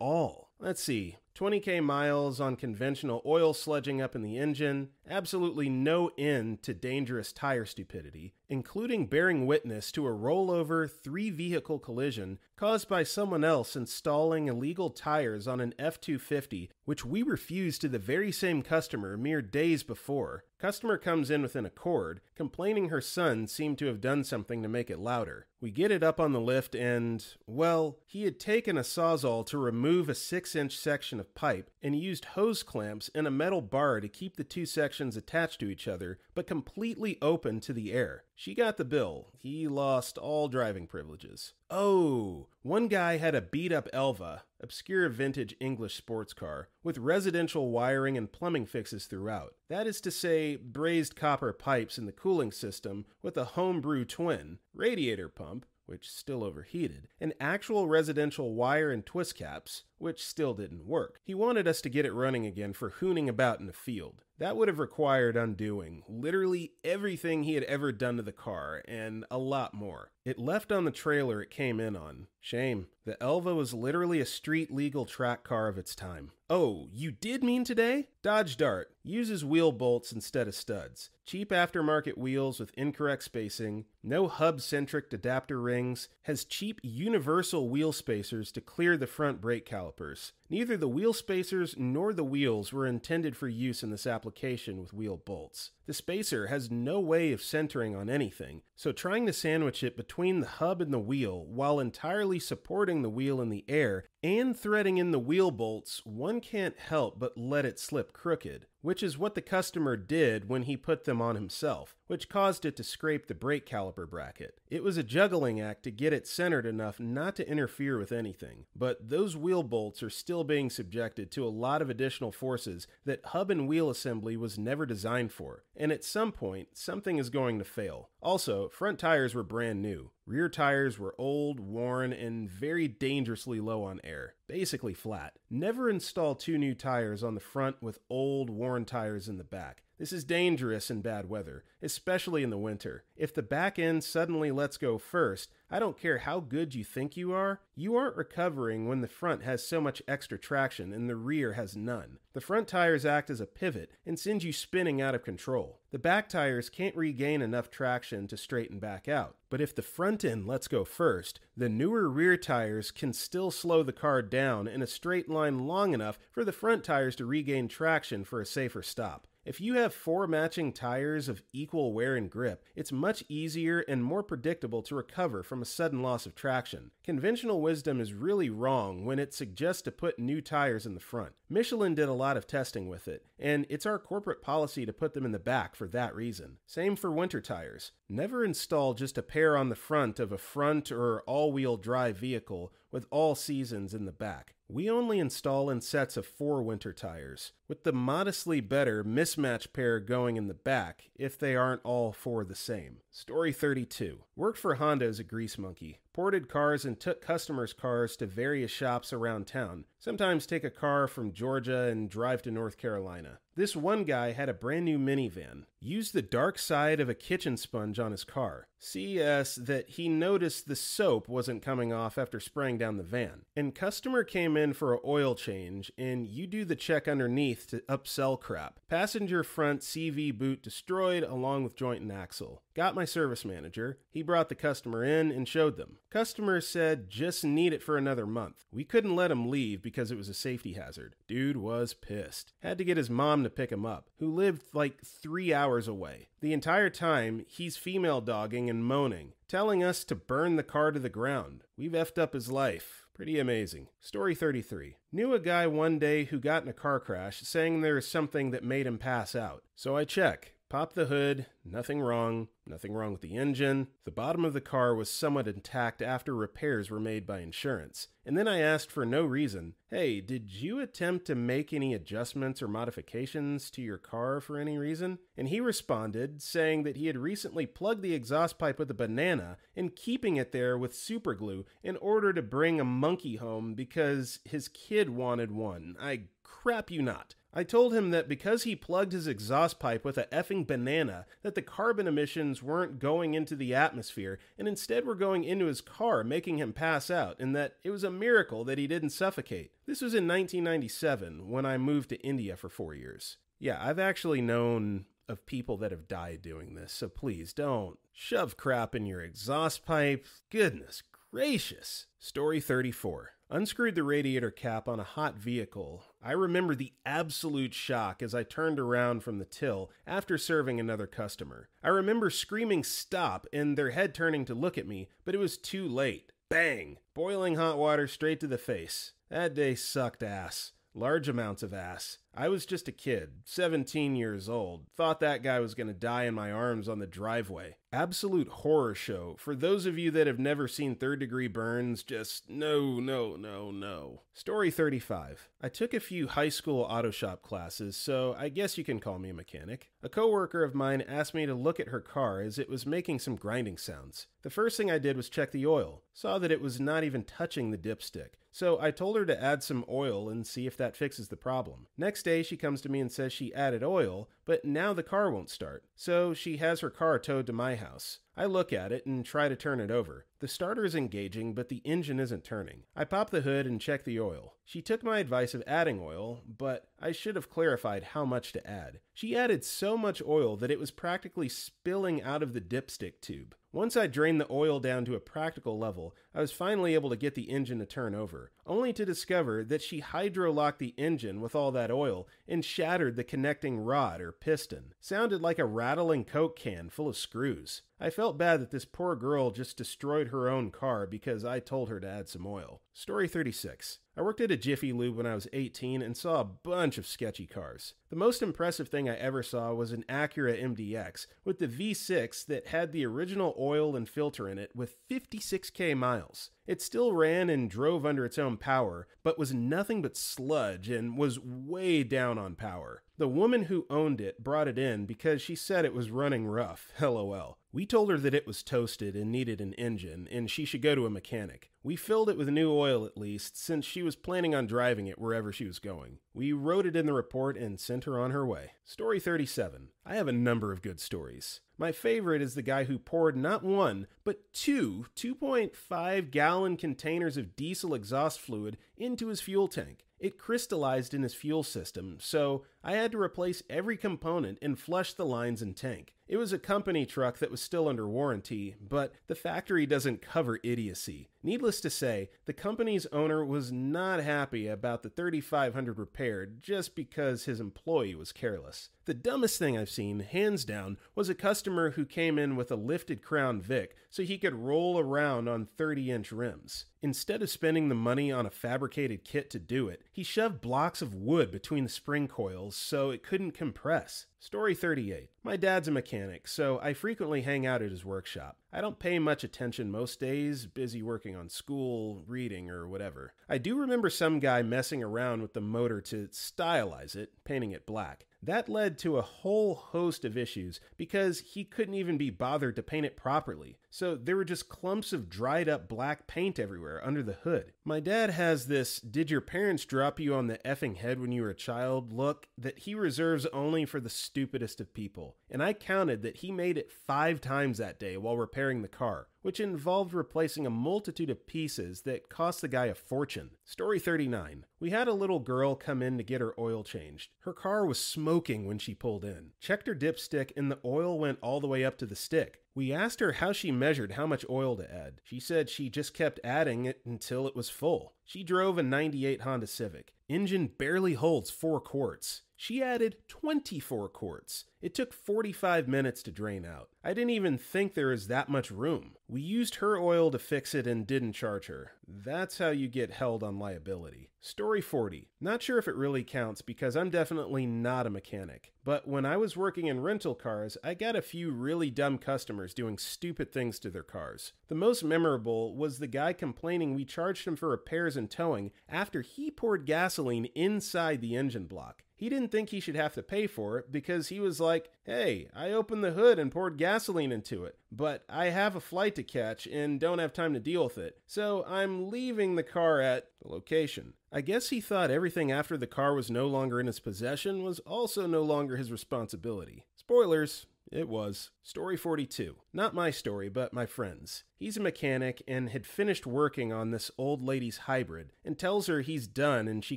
all. Let's see, 20,000 miles on conventional oil sludging up in the engine, absolutely no end to dangerous tire stupidity, including bearing witness to a rollover 3-vehicle collision caused by someone else installing illegal tires on an F-250, which we refused to the very same customer mere days before. Customer comes in with an Accord, complaining her son seemed to have done something to make it louder. We get it up on the lift and, well, he had taken a Sawzall to remove a 6-inch section of pipe and used hose clamps and a metal bar to keep the 2 sections attached to each other, but completely open to the air. She got the bill. He lost all driving privileges. Oh, one guy had a beat-up Elva, obscure vintage English sports car, with residential wiring and plumbing fixes throughout. That is to say, brazed copper pipes in the cooling system with a homebrew twin, radiator pump, which still overheated, and actual residential wire and twist caps, which still didn't work. He wanted us to get it running again for hooning about in the field. That would have required undoing literally everything he had ever done to the car, and a lot more. It left on the trailer it came in on. Shame. The Elva was literally a street-legal track car of its time. Oh, you did mean today? Dodge Dart uses wheel bolts instead of studs. Cheap aftermarket wheels with incorrect spacing, no hub-centric adapter rings, has cheap universal wheel spacers to clear the front brake calipers. Neither the wheel spacers nor the wheels were intended for use in this application with wheel bolts. The spacer has no way of centering on anything, so trying to sandwich it between the hub and the wheel while entirely supporting the wheel in the air and threading in the wheel bolts, one can't help but let it slip crooked, which is what the customer did when he put them on himself, which caused it to scrape the brake caliper bracket. It was a juggling act to get it centered enough not to interfere with anything, but those wheel bolts are still being subjected to a lot of additional forces that hub and wheel assembly was never designed for, and at some point, something is going to fail. Also, front tires were brand new. Rear tires were old, worn, and very dangerously low on air. Basically flat. Never install 2 new tires on the front with old, worn tires in the back. This is dangerous in bad weather, especially in the winter. If the back end suddenly lets go first, I don't care how good you think you aren't recovering when the front has so much extra traction and the rear has none. The front tires act as a pivot and send you spinning out of control. The back tires can't regain enough traction to straighten back out. But if the front end lets go first, the newer rear tires can still slow the car down in a straight line long enough for the front tires to regain traction for a safer stop. If you have 4 matching tires of equal wear and grip, it's much easier and more predictable to recover from a sudden loss of traction. Conventional wisdom is really wrong when it suggests to put new tires in the front. Michelin did a lot of testing with it, and it's our corporate policy to put them in the back for that reason. Same for winter tires. Never install just a pair on the front of a front or all-wheel drive vehicle with all seasons in the back. We only install in sets of 4 winter tires, with the modestly better mismatch pair going in the back if they aren't all 4 the same. Story 32. Worked for Honda as a grease monkey. Ported cars and took customers' cars to various shops around town. Sometimes take a car from Georgia and drive to North Carolina. This one guy had a brand new minivan. Used the dark side of a kitchen sponge on his car. CS that he noticed the soap wasn't coming off after spraying down the van. And customer came in for an oil change, and you do the check underneath to upsell crap. Passenger front CV boot destroyed along with joint and axle. Got my service manager. He brought the customer in and showed them. Customer said just need it for another month. We couldn't let him leave because it was a safety hazard. Dude was pissed. Had to get his mom to pick him up, who lived like 3 hours away. The entire time, he's female dogging and moaning, telling us to burn the car to the ground. We've effed up his life. Pretty amazing. Story 33. Knew a guy one day who got in a car crash saying there is something that made him pass out. So I check. Pop the hood, nothing wrong with the engine. The bottom of the car was somewhat intact after repairs were made by insurance. And then I asked for no reason, hey, did you attempt to make any adjustments or modifications to your car for any reason? And he responded, saying that he had recently plugged the exhaust pipe with a banana and keeping it there with super glue in order to bring a monkey home because his kid wanted one. I crap you not. I told him that because he plugged his exhaust pipe with a effing banana, that the carbon emissions weren't going into the atmosphere and instead were going into his car, making him pass out, and that it was a miracle that he didn't suffocate. This was in 1997 when I moved to India for 4 years. Yeah, I've actually known of people that have died doing this, so please don't shove crap in your exhaust pipe. Goodness gracious. Story 34. Unscrewed the radiator cap on a hot vehicle. I remember the absolute shock as I turned around from the till after serving another customer. I remember screaming stop and their head turning to look at me, but it was too late. Bang! Boiling hot water straight to the face. That day sucked ass. Large amounts of ass. I was just a kid, 17 years old. Thought that guy was going to die in my arms on the driveway. Absolute horror show. For those of you that have never seen third-degree burns, just no. Story 35. I took a few high school auto shop classes, so I guess you can call me a mechanic. A coworker of mine asked me to look at her car as it was making some grinding sounds. The first thing I did was check the oil. Saw that it was not even touching the dipstick. So I told her to add some oil and see if that fixes the problem. Next day, she comes to me and says she added oil, but now the car won't start. So she has her car towed to my house. I look at it and try to turn it over. The starter is engaging, but the engine isn't turning. I pop the hood and check the oil. She took my advice of adding oil, but I should have clarified how much to add. She added so much oil that it was practically spilling out of the dipstick tube. Once I drained the oil down to a practical level, I was finally able to get the engine to turn over, only to discover that she hydro-locked the engine with all that oil and shattered the connecting rod or piston. Sounded like a rattling Coke can full of screws. I felt bad that this poor girl just destroyed her own car because I told her to add some oil. Story 36. I worked at a Jiffy Lube when I was 18 and saw a bunch of sketchy cars. The most impressive thing I ever saw was an Acura MDX with the V6 that had the original oil and filter in it with 56k miles. It still ran and drove under its own power, but was nothing but sludge and was way down on power. The woman who owned it brought it in because she said it was running rough, LOL. We told her that it was toasted and needed an engine, and she should go to a mechanic. We filled it with new oil at least, since she was planning on driving it wherever she was going. We wrote it in the report and sent her on her way. Story 37. I have a number of good stories. My favorite is the guy who poured not one, but two 2.5-gallon containers of diesel exhaust fluid into his fuel tank. It crystallized in his fuel system, so I had to replace every component and flush the lines and tank. It was a company truck that was still under warranty, but the factory doesn't cover idiocy. Needless to say, the company's owner was not happy about the 3,500 repaired just because his employee was careless. The dumbest thing I've seen, hands down, was a customer who came in with a lifted Crown Vic so he could roll around on 30-inch rims. Instead of spending the money on a fabricated kit to do it, he shoved blocks of wood between the spring coils so it couldn't compress. Story 38. My dad's a mechanic, so I frequently hang out at his workshop. I don't pay much attention most days, busy working on school, reading, or whatever. I do remember some guy messing around with the motor to stylize it, painting it black. That led to a whole host of issues because he couldn't even be bothered to paint it properly. So there were just clumps of dried up black paint everywhere under the hood. My dad has this "did your parents drop you on the effing head when you were a child" look that he reserves only for the stupidest of people. And I counted that he made it 5 times that day while repairing the car, which involved replacing a multitude of pieces that cost the guy a fortune. Story 39. We had a little girl come in to get her oil changed. Her car was smoking when she pulled in. Checked her dipstick and the oil went all the way up to the stick. We asked her how she measured how much oil to add. She said she just kept adding it until it was full. She drove a '98 Honda Civic. Engine barely holds 4 quarts. She added 24 quarts. It took 45 minutes to drain out. I didn't even think there was that much room. We used her oil to fix it and didn't charge her. That's how you get held on liability. Story 40. Not sure if it really counts because I'm definitely not a mechanic. But when I was working in rental cars, I got a few really dumb customers doing stupid things to their cars. The most memorable was the guy complaining we charged him for repairs and towing after he poured gasoline inside the engine block. He didn't think he should have to pay for it because he was like, "Hey, I opened the hood and poured gasoline into it, but I have a flight to catch and don't have time to deal with it, so I'm leaving the car at the location." I guess he thought everything after the car was no longer in his possession was also no longer his responsibility. Spoilers. It was. Story 42. Not my story, but my friend's. He's a mechanic and had finished working on this old lady's hybrid and tells her he's done and she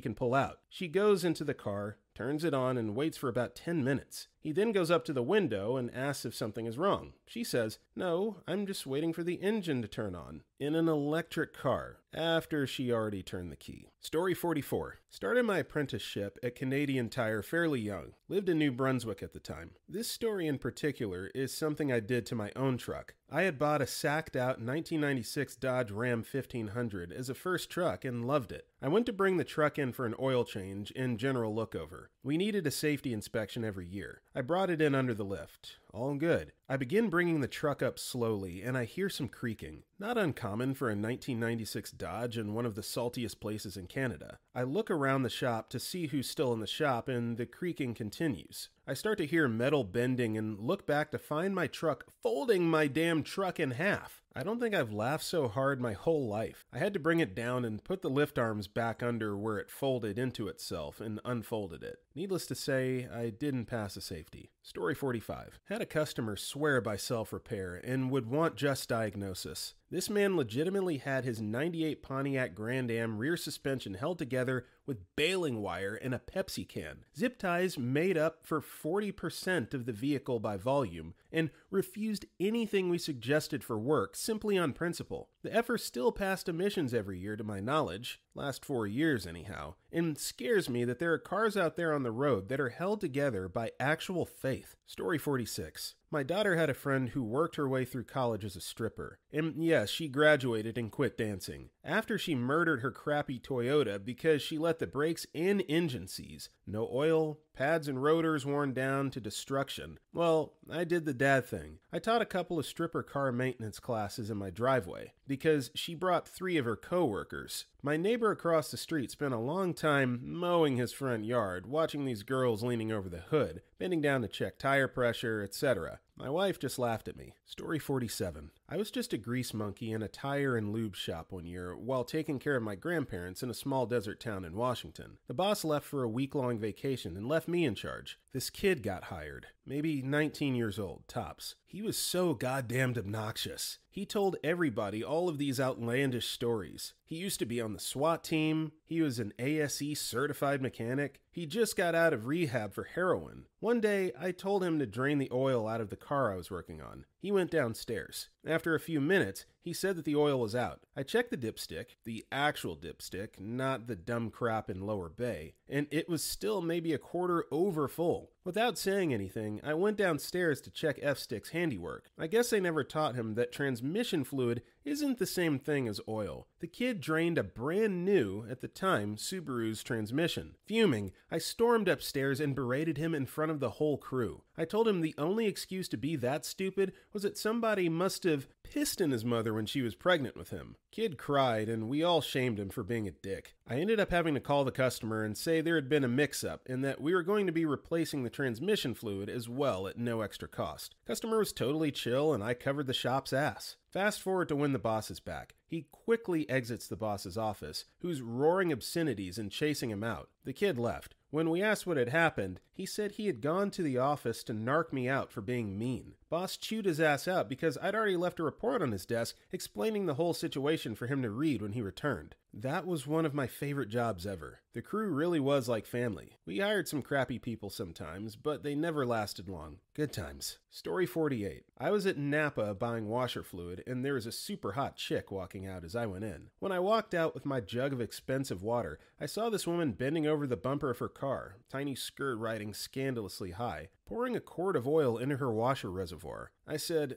can pull out. She goes into the car, turns it on, and waits for about 10 minutes. He then goes up to the window and asks if something is wrong. She says, "No, I'm just waiting for the engine to turn on." In an electric car, after she already turned the key. Story 44. Started my apprenticeship at Canadian Tire fairly young. Lived in New Brunswick at the time. This story in particular is something I did to my own truck. I had bought a sacked out 1996 Dodge Ram 1500 as a first truck and loved it. I went to bring the truck in for an oil change and general lookover. We needed a safety inspection every year. I brought it in under the lift. All good. I begin bringing the truck up slowly and I hear some creaking. Not uncommon for a 1996 Dodge in one of the saltiest places in Canada. I look around the shop to see who's still in the shop and the creaking continues. I start to hear metal bending and look back to find my truck folding my damn truck in half. I don't think I've laughed so hard my whole life. I had to bring it down and put the lift arms back under where it folded into itself and unfolded it. Needless to say, I didn't pass a safety. Story 45. Had a customer swear by self-repair and would want just diagnosis. This man legitimately had his '98 Pontiac Grand Am rear suspension held together with baling wire and a Pepsi can. Zip ties made up for 40% of the vehicle by volume and refused anything we suggested for work simply on principle. The effer still passed emissions every year to my knowledge, last 4 years anyhow, and scares me that there are cars out there on the road that are held together by actual faith. Story 46. My daughter had a friend who worked her way through college as a stripper. And yes, she graduated and quit dancing. After she murdered her crappy Toyota because she let the brakes and engine seize. No oil, pads and rotors worn down to destruction. Well, I did the dad thing. I taught a couple of stripper car maintenance classes in my driveway because she brought 3 of her coworkers. My neighbor across the street spent a long time mowing his front yard, watching these girls leaning over the hood, bending down to check tire pressure, etc. My wife just laughed at me. Story 47. I was just a grease monkey in a tire and lube shop one year while taking care of my grandparents in a small desert town in Washington. The boss left for a week-long vacation and left me in charge. This kid got hired. Maybe 19 years old, tops. He was so goddamned obnoxious. He told everybody all of these outlandish stories. He used to be on the SWAT team. He was an ASE certified mechanic. He just got out of rehab for heroin. One day, I told him to drain the oil out of the car I was working on. He went downstairs. After a few minutes, he said that the oil was out. I checked the dipstick, the actual dipstick, not the dumb crap in Lower Bay, and it was still maybe a quarter over full. Without saying anything, I went downstairs to check F-Stick's handiwork. I guess they never taught him that transmission fluid isn't the same thing as oil. The kid drained a brand new, at the time, Subaru's transmission. Fuming, I stormed upstairs and berated him in front of the whole crew. I told him the only excuse to be that stupid was that somebody must have pissed in his mother when she was pregnant with him. Kid cried, and we all shamed him for being a dick. I ended up having to call the customer and say there had been a mix-up and that we were going to be replacing the transmission fluid as well at no extra cost. Customer was totally chill, and I covered the shop's ass. Fast forward to when the boss is back. He quickly exits the boss's office, who's roaring obscenities and chasing him out. The kid left. When we asked what had happened, he said he had gone to the office to narc me out for being mean. Boss chewed his ass out because I'd already left a report on his desk explaining the whole situation for him to read when he returned. That was one of my favorite jobs ever. The crew really was like family. We hired some crappy people sometimes, but they never lasted long. Good times. Story 48. I was at Napa buying washer fluid, and there was a super hot chick walking out as I went in. When I walked out with my jug of expensive water, I saw this woman bending over the bumper of her car, tiny skirt riding scandalously high, pouring a quart of oil into her washer reservoir. I said,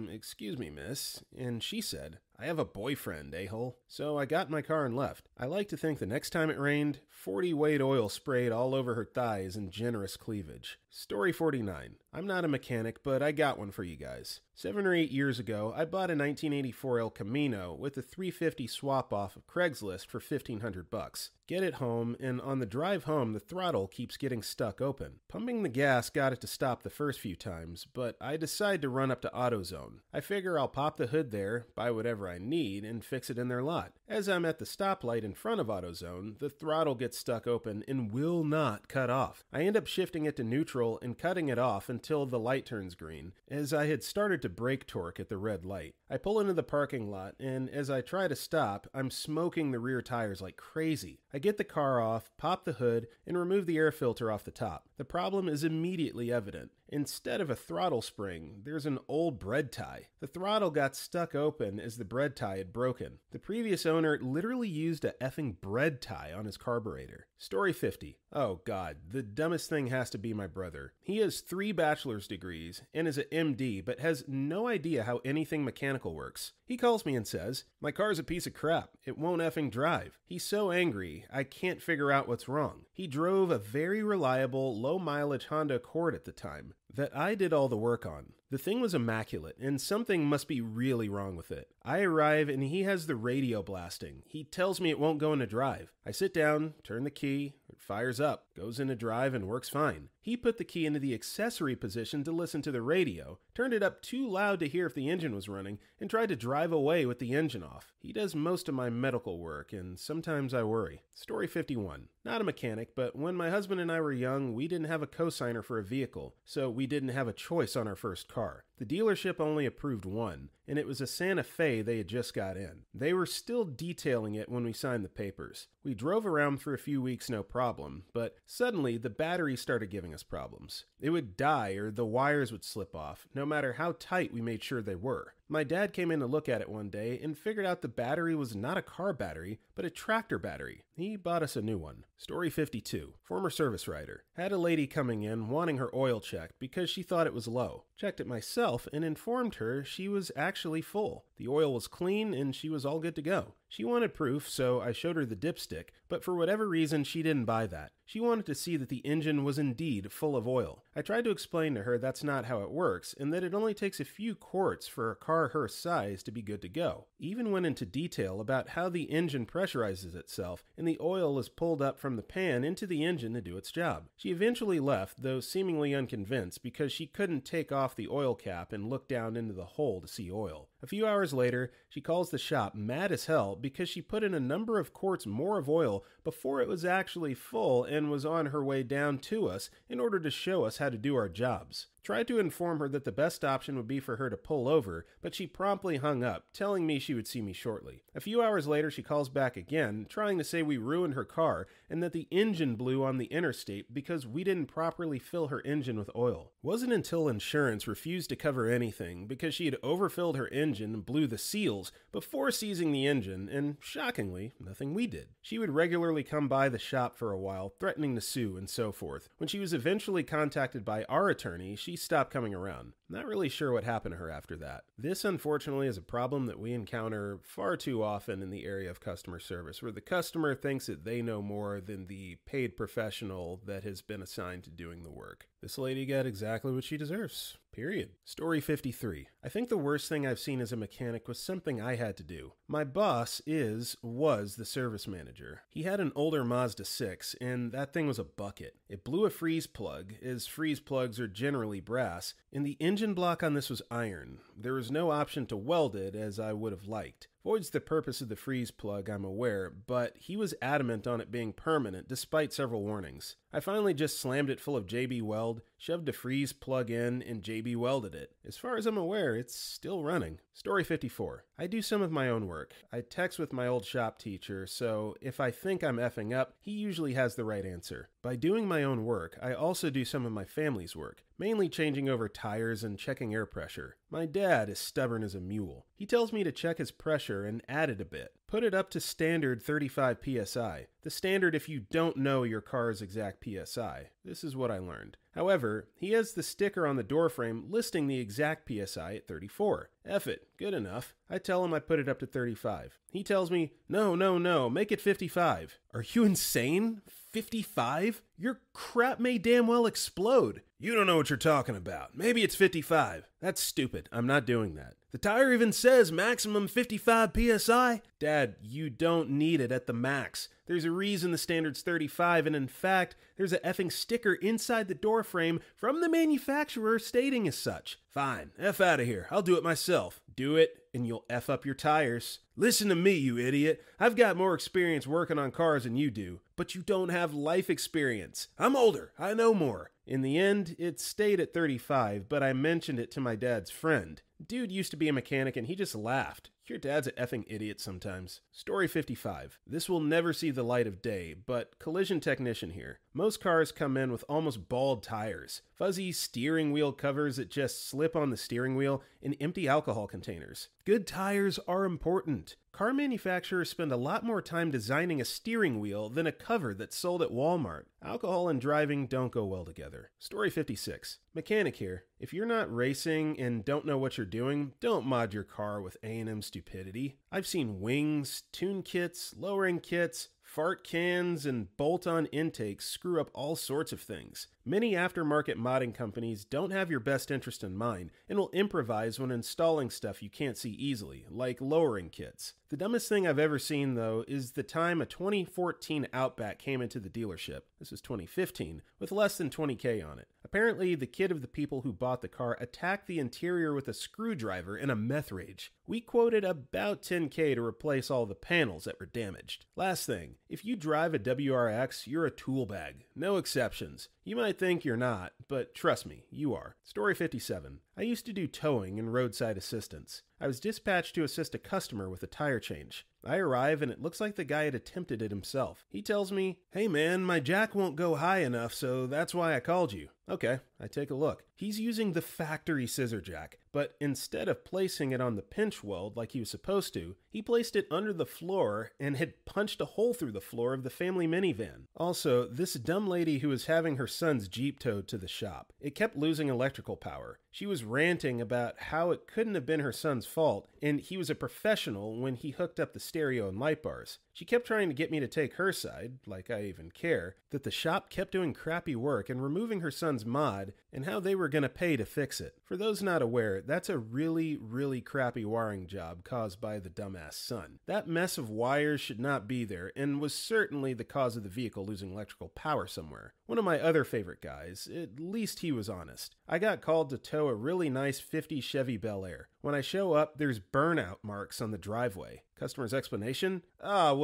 excuse me, miss, and she said, I have a boyfriend, a-hole. So I got in my car and left. I like to think the next time it rained, 40 weight oil sprayed all over her thighs in generous cleavage. Story 49. I'm not a mechanic, but I got one for you guys. 7 or 8 years ago, I bought a 1984 El Camino with a 350 swap off of Craigslist for $1,500. Get it home, and on the drive home, the throttle keeps getting stuck open. Pumping the gas got it to stop the first few times, but I decide to run up to AutoZone. I figure I'll pop the hood there, buy whatever I need, and fix it in their lot. As I'm at the stoplight in front of AutoZone, the throttle gets stuck open and will not cut off. I end up shifting it to neutral and cutting it off until the light turns green, as I had started to brake torque at the red light. I pull into the parking lot, and as I try to stop, I'm smoking the rear tires like crazy. I get the car off, pop the hood, and remove the air filter off the top. The problem is immediately evident. Instead of a throttle spring, there's an old bread tie. The throttle got stuck open as the bread tie had broken. The previous owner literally used a effing bread tie on his carburetor. Story 50. Oh god, the dumbest thing has to be my brother. He has 3 bachelor's degrees and is an MD, but has no idea how anything mechanical works. He calls me and says, my car's a piece of crap. It won't effing drive. He's so angry, I can't figure out what's wrong. He drove a very reliable, low-mileage Honda Accord at the time that I did all the work on. The thing was immaculate, and something must be really wrong with it. I arrive, and he has the radio blasting. He tells me it won't go into drive. I sit down, turn the key, it fires up, goes into drive, and works fine. He put the key into the accessory position to listen to the radio, turned it up too loud to hear if the engine was running, and tried to drive away with the engine off. He does most of my medical work, and sometimes I worry. Story 51. Not a mechanic, but when my husband and I were young, we didn't have a cosigner for a vehicle, so we didn't have a choice on our first car. The dealership only approved one, and it was a Santa Fe they had just got in. They were still detailing it when we signed the papers. We drove around for a few weeks no problem, but suddenly the battery started giving us problems. It would die or the wires would slip off, no matter how tight we made sure they were. My dad came in to look at it one day and figured out the battery was not a car battery, but a tractor battery. He bought us a new one. Story 52. Former service writer. Had a lady coming in wanting her oil checked because she thought it was low. Checked it myself and informed her she was actually full. The oil was clean and she was all good to go. She wanted proof, so I showed her the dipstick, but for whatever reason she didn't buy that. She wanted to see that the engine was indeed full of oil. I tried to explain to her that's not how it works, and that it only takes a few quarts for a car her size to be good to go. Even went into detail about how the engine pressurizes itself, and the oil is pulled up from the pan into the engine to do its job. She eventually left, though seemingly unconvinced, because she couldn't take off the oil cap and look down into the hole to see oil. A few hours later, she calls the shop mad as hell because she put in a number of quarts more of oil before it was actually full and was on her way down to us in order to show us how to do our jobs. Tried to inform her that the best option would be for her to pull over, but she promptly hung up, telling me she would see me shortly. A few hours later, she calls back again, trying to say we ruined her car and that the engine blew on the interstate because we didn't properly fill her engine with oil. Wasn't until insurance refused to cover anything because she had overfilled her engine and blew the seals before seizing the engine, and shockingly, nothing we did. She would regularly come by the shop for a while, threatening to sue and so forth. When she was eventually contacted by our attorney, she stopped coming around. Not really sure what happened to her after that. This, unfortunately, is a problem that we encounter far too often in the area of customer service, where the customer thinks that they know more than the paid professional that has been assigned to doing the work. This lady got exactly what she deserves. Period. Story 53. I think the worst thing I've seen as a mechanic was something I had to do. My boss was the service manager. He had an older Mazda 6, and that thing was a bucket. It blew a freeze plug, as freeze plugs are generally brass, and the engine block on this was iron. There was no option to weld it, as I would have liked. Voids the purpose of the freeze plug, I'm aware, but he was adamant on it being permanent despite several warnings. I finally just slammed it full of JB Weld, shoved a freeze plug in, and JB welded it. As far as I'm aware, it's still running. Story 54. I do some of my own work. I text with my old shop teacher, so if I think I'm effing up, he usually has the right answer. By doing my own work, I also do some of my family's work, mainly changing over tires and checking air pressure. My dad is stubborn as a mule. He tells me to check his pressure and add it a bit. Put it up to standard 35 psi. The standard if you don't know your car's exact psi. This is what I learned. However, he has the sticker on the door frame listing the exact psi at 34. F it, good enough. I tell him I put it up to 35. He tells me, no, make it 55. Are you insane? 55? Your crap may damn well explode. You don't know what you're talking about. Maybe it's 55. That's stupid. I'm not doing that. The tire even says maximum 55 psi. Dad, you don't need it at the max. There's a reason the standard's 35, and in fact, there's a effing sticker inside the door frame from the manufacturer stating as such. Fine, F out of here. I'll do it myself. Do it, and you'll F up your tires. Listen to me, you idiot. I've got more experience working on cars than you do, but you don't have life experience. I'm older. I know more. In the end, it stayed at 35, but I mentioned it to my dad's friend. Dude used to be a mechanic and he just laughed. Your dad's an effing idiot sometimes. Story 55. This will never see the light of day, but collision technician here. Most cars come in with almost bald tires, fuzzy steering wheel covers that just slip on the steering wheel, and empty alcohol containers. Good tires are important. Car manufacturers spend a lot more time designing a steering wheel than a cover that's sold at Walmart. Alcohol and driving don't go well together. Story 56. Mechanic here. If you're not racing and don't know what you're doing, don't mod your car with A&M stupidity. I've seen wings, tune kits, lowering kits, fart cans, and bolt-on intakes screw up all sorts of things. Many aftermarket modding companies don't have your best interest in mind and will improvise when installing stuff you can't see easily, like lowering kits. The dumbest thing I've ever seen, though, is the time a 2014 Outback came into the dealership. This was 2015, with less than 20K on it. Apparently, the kid of the people who bought the car attacked the interior with a screwdriver in a meth rage. We quoted about 10K to replace all the panels that were damaged. Last thing, if you drive a WRX, you're a tool bag. No exceptions. You might think you're not, but trust me, you are. Story 57. I used to do towing and roadside assistance. I was dispatched to assist a customer with a tire change. I arrive and it looks like the guy had attempted it himself. He tells me, "Hey man, my jack won't go high enough, so that's why I called you." Okay, I take a look. He's using the factory scissor jack, but instead of placing it on the pinch weld like he was supposed to, he placed it under the floor and had punched a hole through the floor of the family minivan. Also, this dumb lady who was having her son's Jeep towed to the shop, it kept losing electrical power. She was ranting about how it couldn't have been her son's fault, and he was a professional when he hooked up the stereo and light bars. She kept trying to get me to take her side, like I even care, that the shop kept doing crappy work and removing her son's mod, and how they were going to pay to fix it. For those not aware, that's a really, really crappy wiring job caused by the dumbass son. That mess of wires should not be there, and was certainly the cause of the vehicle losing electrical power somewhere. One of my other favorite guys, at least he was honest. I got called to tow a really nice 50 Chevy Bel Air. When I show up, there's burnout marks on the driveway. Customer's explanation?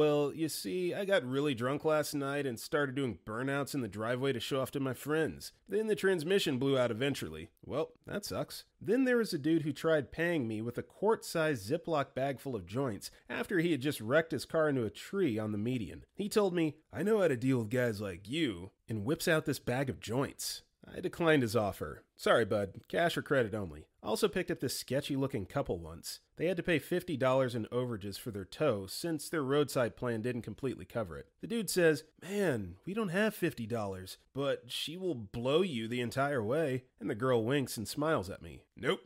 Well, you see, I got really drunk last night and started doing burnouts in the driveway to show off to my friends. Then the transmission blew out eventually. Well, that sucks. Then there was a dude who tried paying me with a quart-sized Ziploc bag full of joints after he had just wrecked his car into a tree on the median. He told me, "I know how to deal with guys like you," and whips out this bag of joints. I declined his offer. Sorry, bud. Cash or credit only. Also picked up this sketchy-looking couple once. They had to pay $50 in overages for their tow since their roadside plan didn't completely cover it. The dude says, "Man, we don't have $50, but she will blow you the entire way." And the girl winks and smiles at me. Nope.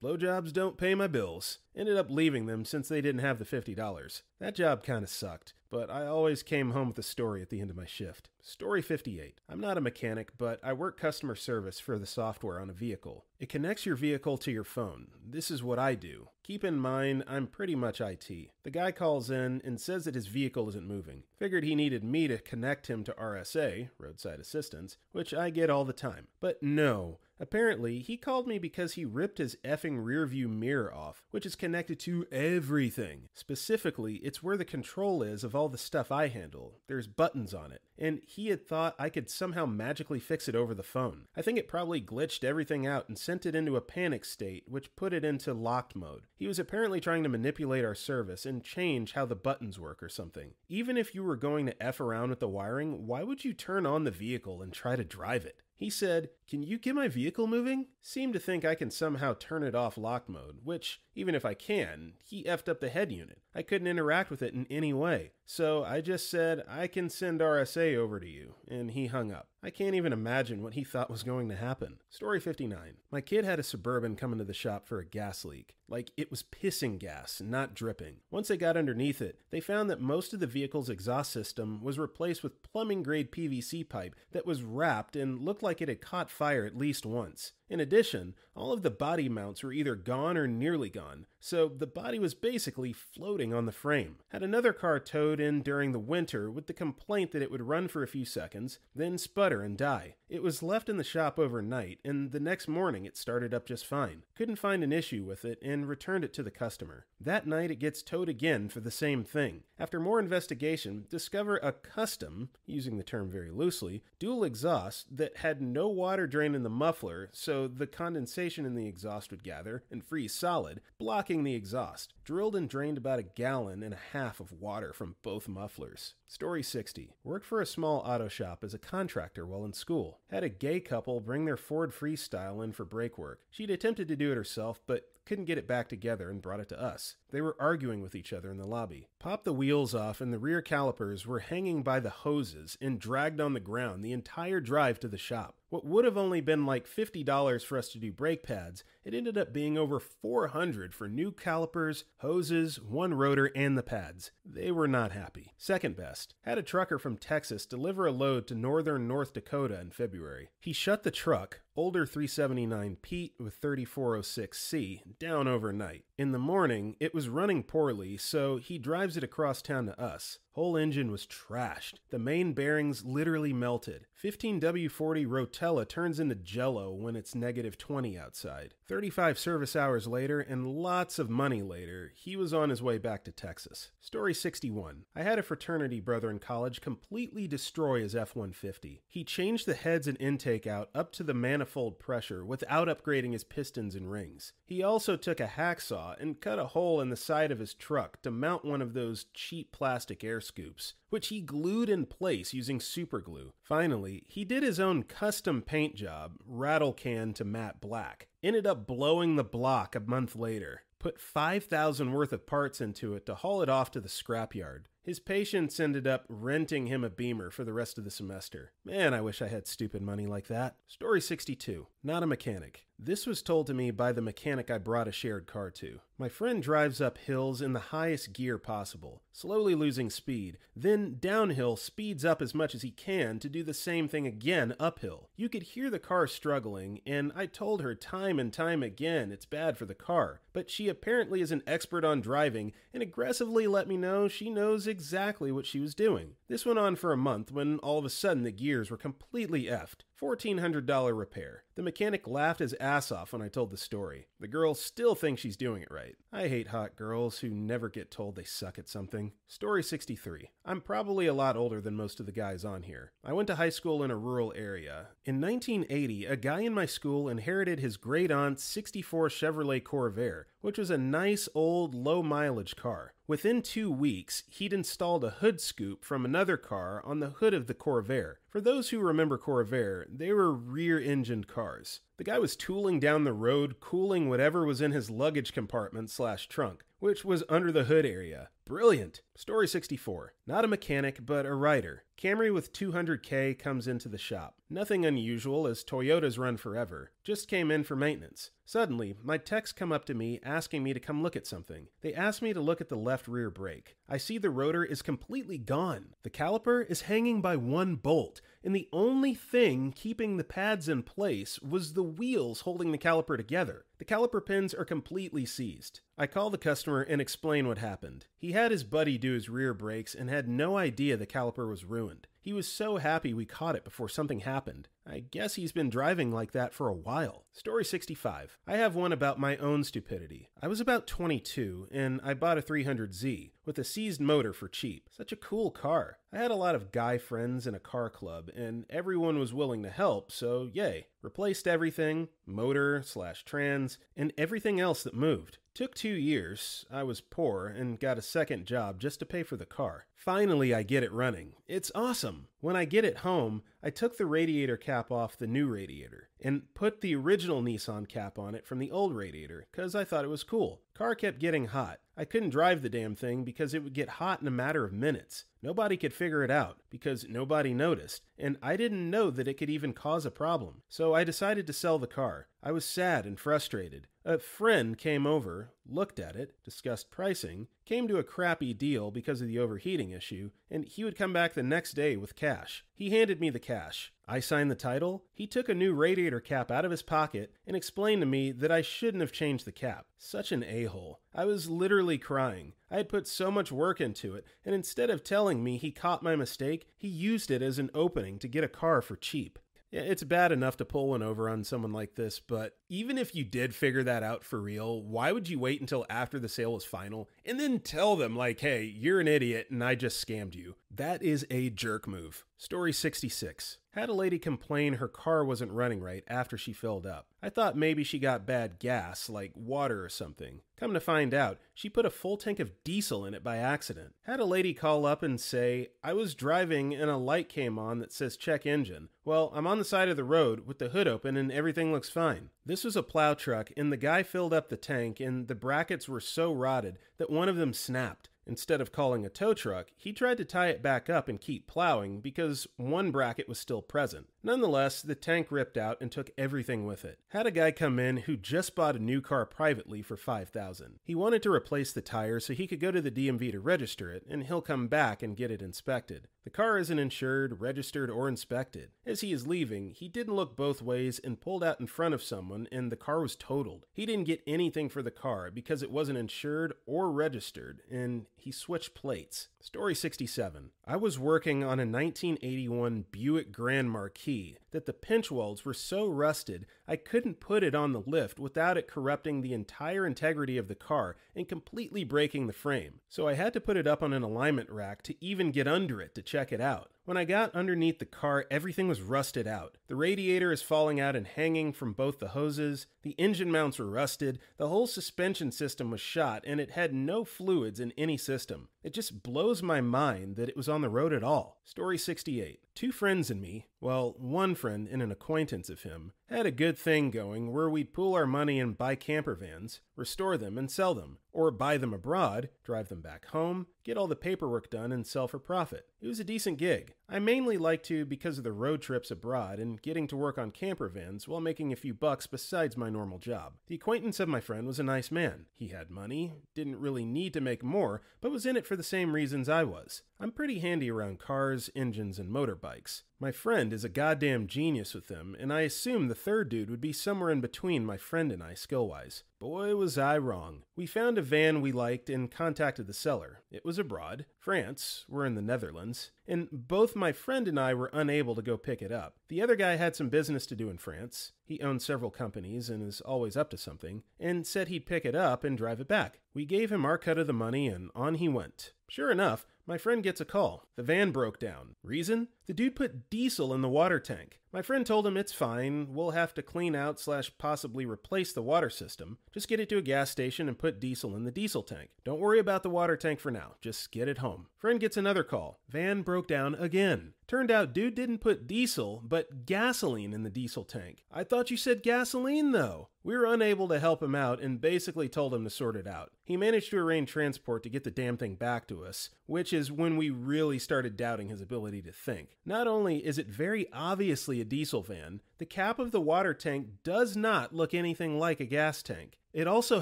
Blowjobs don't pay my bills. Ended up leaving them since they didn't have the $50. That job kinda sucked, but I always came home with a story at the end of my shift. Story 58. I'm not a mechanic, but I work customer service for the software on a vehicle. It connects your vehicle to your phone. This is what I do. Keep in mind, I'm pretty much IT. The guy calls in and says that his vehicle isn't moving. Figured he needed me to connect him to RSA, roadside assistance, which I get all the time. But no. Apparently, he called me because he ripped his effing rearview mirror off, which is connected to everything. Specifically, it's where the control is of all the stuff I handle. There's buttons on it. And he had thought I could somehow magically fix it over the phone. I think it probably glitched everything out and sent it into a panic state, which put it into locked mode. He was apparently trying to manipulate our service and change how the buttons work or something. Even if you were going to F around with the wiring, why would you turn on the vehicle and try to drive it? He said, "Can you get my vehicle moving?" Seemed to think I can somehow turn it off lock mode, which, even if I can, he effed up the head unit. I couldn't interact with it in any way. So I just said, "I can send RSA over to you," and he hung up. I can't even imagine what he thought was going to happen. Story 59. My kid had a Suburban come into the shop for a gas leak. Like, it was pissing gas, not dripping. Once they got underneath it, they found that most of the vehicle's exhaust system was replaced with plumbing-grade PVC pipe that was wrapped and looked like it had caught fire at least once. In addition, all of the body mounts were either gone or nearly gone, so the body was basically floating on the frame. Had another car towed in during the winter with the complaint that it would run for a few seconds, then sputter and die. It was left in the shop overnight, and the next morning it started up just fine. Couldn't find an issue with it and returned it to the customer. That night it gets towed again for the same thing. After more investigation, discover a custom, using the term very loosely, dual exhaust that had no water drain in the muffler, so the condensation in the exhaust would gather and freeze solid, blocking the exhaust. Drilled and drained about 1.5 gallons of water from both mufflers. Story 60. Worked for a small auto shop as a contractor while in school. Had a gay couple bring their Ford Freestyle in for brake work. She'd attempted to do it herself, but couldn't get it back together and brought it to us. They were arguing with each other in the lobby. Popped the wheels off and the rear calipers were hanging by the hoses and dragged on the ground the entire drive to the shop. What would have only been like $50 for us to do brake pads, it ended up being over $400 for new calipers, hoses, one rotor, and the pads. They were not happy. Second best. Had a trucker from Texas deliver a load to northern North Dakota in February. He shut the truck, older 379 Pete with 3406C, down overnight. In the morning, it was running poorly, so he drives it across town to us. Whole engine was trashed. The main bearings literally melted. 15W40 Rotella turns into jello when it's -20 outside. 35 service hours later and lots of money later, he was on his way back to Texas. Story 61. I had a fraternity brother in college completely destroy his F-150. He changed the heads and intake out up to the manifold pressure without upgrading his pistons and rings. He also took a hacksaw and cut a hole in the side of his truck to mount one of those cheap plastic air scoops, which he glued in place using super glue. Finally, he did his own custom paint job, rattle can to matte black. Ended up blowing the block a month later. Put $5,000 worth of parts into it to haul it off to the scrapyard. His patients ended up renting him a Beamer for the rest of the semester. Man, I wish I had stupid money like that. Story 62. Not a mechanic. This was told to me by the mechanic I brought a shared car to. My friend drives up hills in the highest gear possible, slowly losing speed, then downhill speeds up as much as he can to do the same thing again uphill. You could hear the car struggling, and I told her time and time again it's bad for the car, but she apparently is an expert on driving and aggressively let me know she knows exactly what she was doing. This went on for a month when all of a sudden the gears were completely effed. $1,400 repair. The mechanic laughed his ass off when I told the story. The girl still thinks she's doing it right. I hate hot girls who never get told they suck at something. Story 63. I'm probably a lot older than most of the guys on here. I went to high school in a rural area. In 1980, a guy in my school inherited his great aunt's '64 Chevrolet Corvair, which was a nice old low mileage car. Within 2 weeks, he'd installed a hood scoop from another car on the hood of the Corvair. For those who remember Corvair, they were rear-engined cars. The guy was tooling down the road, cooling whatever was in his luggage compartment/trunk, which was under the hood area. Brilliant. Story 64. Not a mechanic, but a writer. Camry with 200K comes into the shop. Nothing unusual, as Toyotas run forever. Just came in for maintenance. Suddenly, my techs come up to me asking me to come look at something. They ask me to look at the left rear brake. I see the rotor is completely gone. The caliper is hanging by one bolt, and the only thing keeping the pads in place was the wheels holding the caliper together. The caliper pins are completely seized. I call the customer and explain what happened. He had his buddy do his rear brakes and had no idea the caliper was ruined. He was so happy we caught it before something happened. I guess he's been driving like that for a while. Story 65. I have one about my own stupidity. I was about 22 and I bought a 300Z with a seized motor for cheap. Such a cool car. I had a lot of guy friends in a car club and everyone was willing to help, so yay. Replaced everything, motor/trans, and everything else that moved. Took 2 years, I was poor, and got a second job just to pay for the car. Finally, I get it running. It's awesome. When I get it home, I took the radiator cap off the new radiator and put the original Nissan cap on it from the old radiator because I thought it was cool. Car kept getting hot. I couldn't drive the damn thing because it would get hot in a matter of minutes. Nobody could figure it out because nobody noticed, and I didn't know that it could even cause a problem. So I decided to sell the car. I was sad and frustrated. A friend came over, looked at it, discussed pricing, came to a crappy deal because of the overheating issue, and he would come back the next day with cash. He handed me the cash. I signed the title. He took a new radiator cap out of his pocket and explained to me that I shouldn't have changed the cap. Such an a-hole. I was literally crying. I had put so much work into it, and instead of telling me he caught my mistake, he used it as an opening to get a car for cheap. Yeah, it's bad enough to pull one over on someone like this, but even if you did figure that out for real, why would you wait until after the sale was final and then tell them like, hey, you're an idiot and I just scammed you? That is a jerk move. Story 66. Had a lady complain her car wasn't running right after she filled up. I thought maybe she got bad gas, like water or something. Come to find out, she put a full tank of diesel in it by accident. Had a lady call up and say, I was driving and a light came on that says check engine. Well, I'm on the side of the road with the hood open and everything looks fine. This was a plow truck and the guy filled up the tank and the brackets were so rotted that one of them snapped. Instead of calling a tow truck, he tried to tie it back up and keep plowing because one bracket was still present. Nonetheless, the tank ripped out and took everything with it. Had a guy come in who just bought a new car privately for $5,000. He wanted to replace the tire so he could go to the DMV to register it, and he'll come back and get it inspected. The car isn't insured, registered, or inspected. As he is leaving, he didn't look both ways and pulled out in front of someone, and the car was totaled. He didn't get anything for the car because it wasn't insured or registered, and he switched plates. Story 67. I was working on a 1981 Buick Grand Marquis that the pinch welds were so rusted I couldn't put it on the lift without it corrupting the entire integrity of the car and completely breaking the frame. So I had to put it up on an alignment rack to even get under it to check it out. When I got underneath the car, everything was rusted out. The radiator is falling out and hanging from both the hoses, the engine mounts were rusted, the whole suspension system was shot, and it had no fluids in any system. It just blows my mind that it was on the road at all. Story 68. Two friends and me, well, one friend and an acquaintance of him, had a good thing going where we'd pool our money and buy camper vans, restore them and sell them, or buy them abroad, drive them back home, get all the paperwork done and sell for profit. It was a decent gig. I mainly liked to because of the road trips abroad and getting to work on camper vans while making a few bucks besides my normal job. The acquaintance of my friend was a nice man. He had money, didn't really need to make more, but was in it for the same reasons I was. I'm pretty handy around cars, engines, and motorbikes. My friend is a goddamn genius with them, and I assumed the third dude would be somewhere in between my friend and I skill-wise. Boy, was I wrong. We found a van we liked and contacted the seller. It was abroad, France, we're in the Netherlands, and both my friend and I were unable to go pick it up. The other guy had some business to do in France. He owns several companies and is always up to something, and said he'd pick it up and drive it back. We gave him our cut of the money and on he went. Sure enough, My friend gets a call. The van broke down. Reason? The dude put diesel in the water tank. My friend told him it's fine, we'll have to clean out / possibly replace the water system. Just get it to a gas station and put diesel in the diesel tank. Don't worry about the water tank for now, just get it home. Friend gets another call. Van broke down again. Turned out dude didn't put diesel, but gasoline in the diesel tank. I thought you said gasoline though. We were unable to help him out and basically told him to sort it out. He managed to arrange transport to get the damn thing back to us, which is when we really started doubting his ability to think. Not only is it very obviously a diesel van, the cap of the water tank does not look anything like a gas tank. It also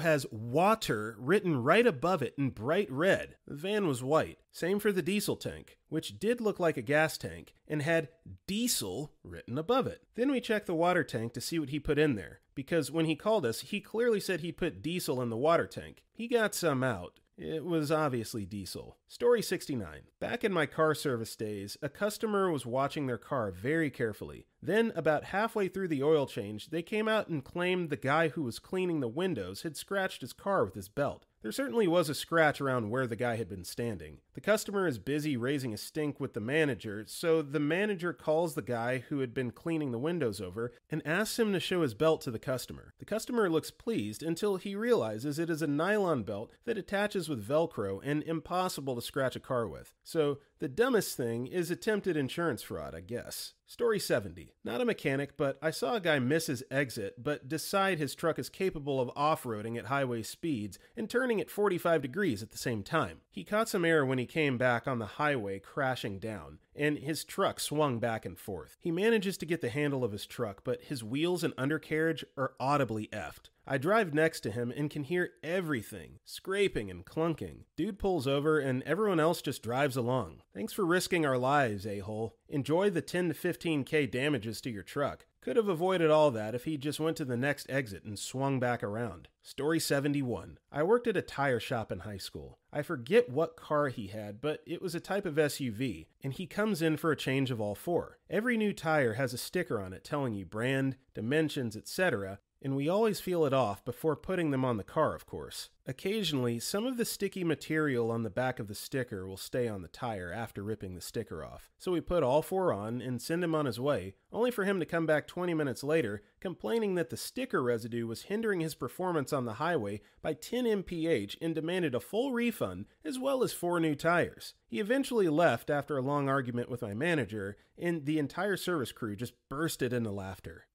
has water written right above it in bright red. The van was white. Same for the diesel tank, which did look like a gas tank and had diesel written above it. Then we checked the water tank to see what he put in there, because when he called us, he clearly said he put diesel in the water tank. He got some out. It was obviously diesel. Story 69. Back in my car service days, a customer was watching their car very carefully. Then, about halfway through the oil change, they came out and claimed the guy who was cleaning the windows had scratched his car with his belt. There certainly was a scratch around where the guy had been standing. The customer is busy raising a stink with the manager, so the manager calls the guy who had been cleaning the windows over and asks him to show his belt to the customer. The customer looks pleased until he realizes it is a nylon belt that attaches with Velcro and impossible to scratch a car with. So the dumbest thing is attempted insurance fraud, I guess. Story 70. Not a mechanic, but I saw a guy miss his exit, but decide his truck is capable of off-roading at highway speeds and turning at 45 degrees at the same time. He caught some air when he came back on the highway crashing down, and his truck swung back and forth. He manages to get the handle of his truck, but his wheels and undercarriage are audibly effed. I drive next to him and can hear everything, scraping and clunking. Dude pulls over and everyone else just drives along. Thanks for risking our lives, a-hole. Enjoy the 10 to 15K damages to your truck. Could have avoided all that if he just went to the next exit and swung back around. Story 71. I worked at a tire shop in high school. I forget what car he had, but it was a type of SUV, and he comes in for a change of all four. Every new tire has a sticker on it telling you brand, dimensions, etc., and we always feel it off before putting them on the car, of course. Occasionally, some of the sticky material on the back of the sticker will stay on the tire after ripping the sticker off. So we put all four on and send him on his way, only for him to come back 20 minutes later complaining that the sticker residue was hindering his performance on the highway by 10 mph and demanded a full refund as well as 4 new tires. He eventually left after a long argument with my manager, and the entire service crew just bursted into laughter.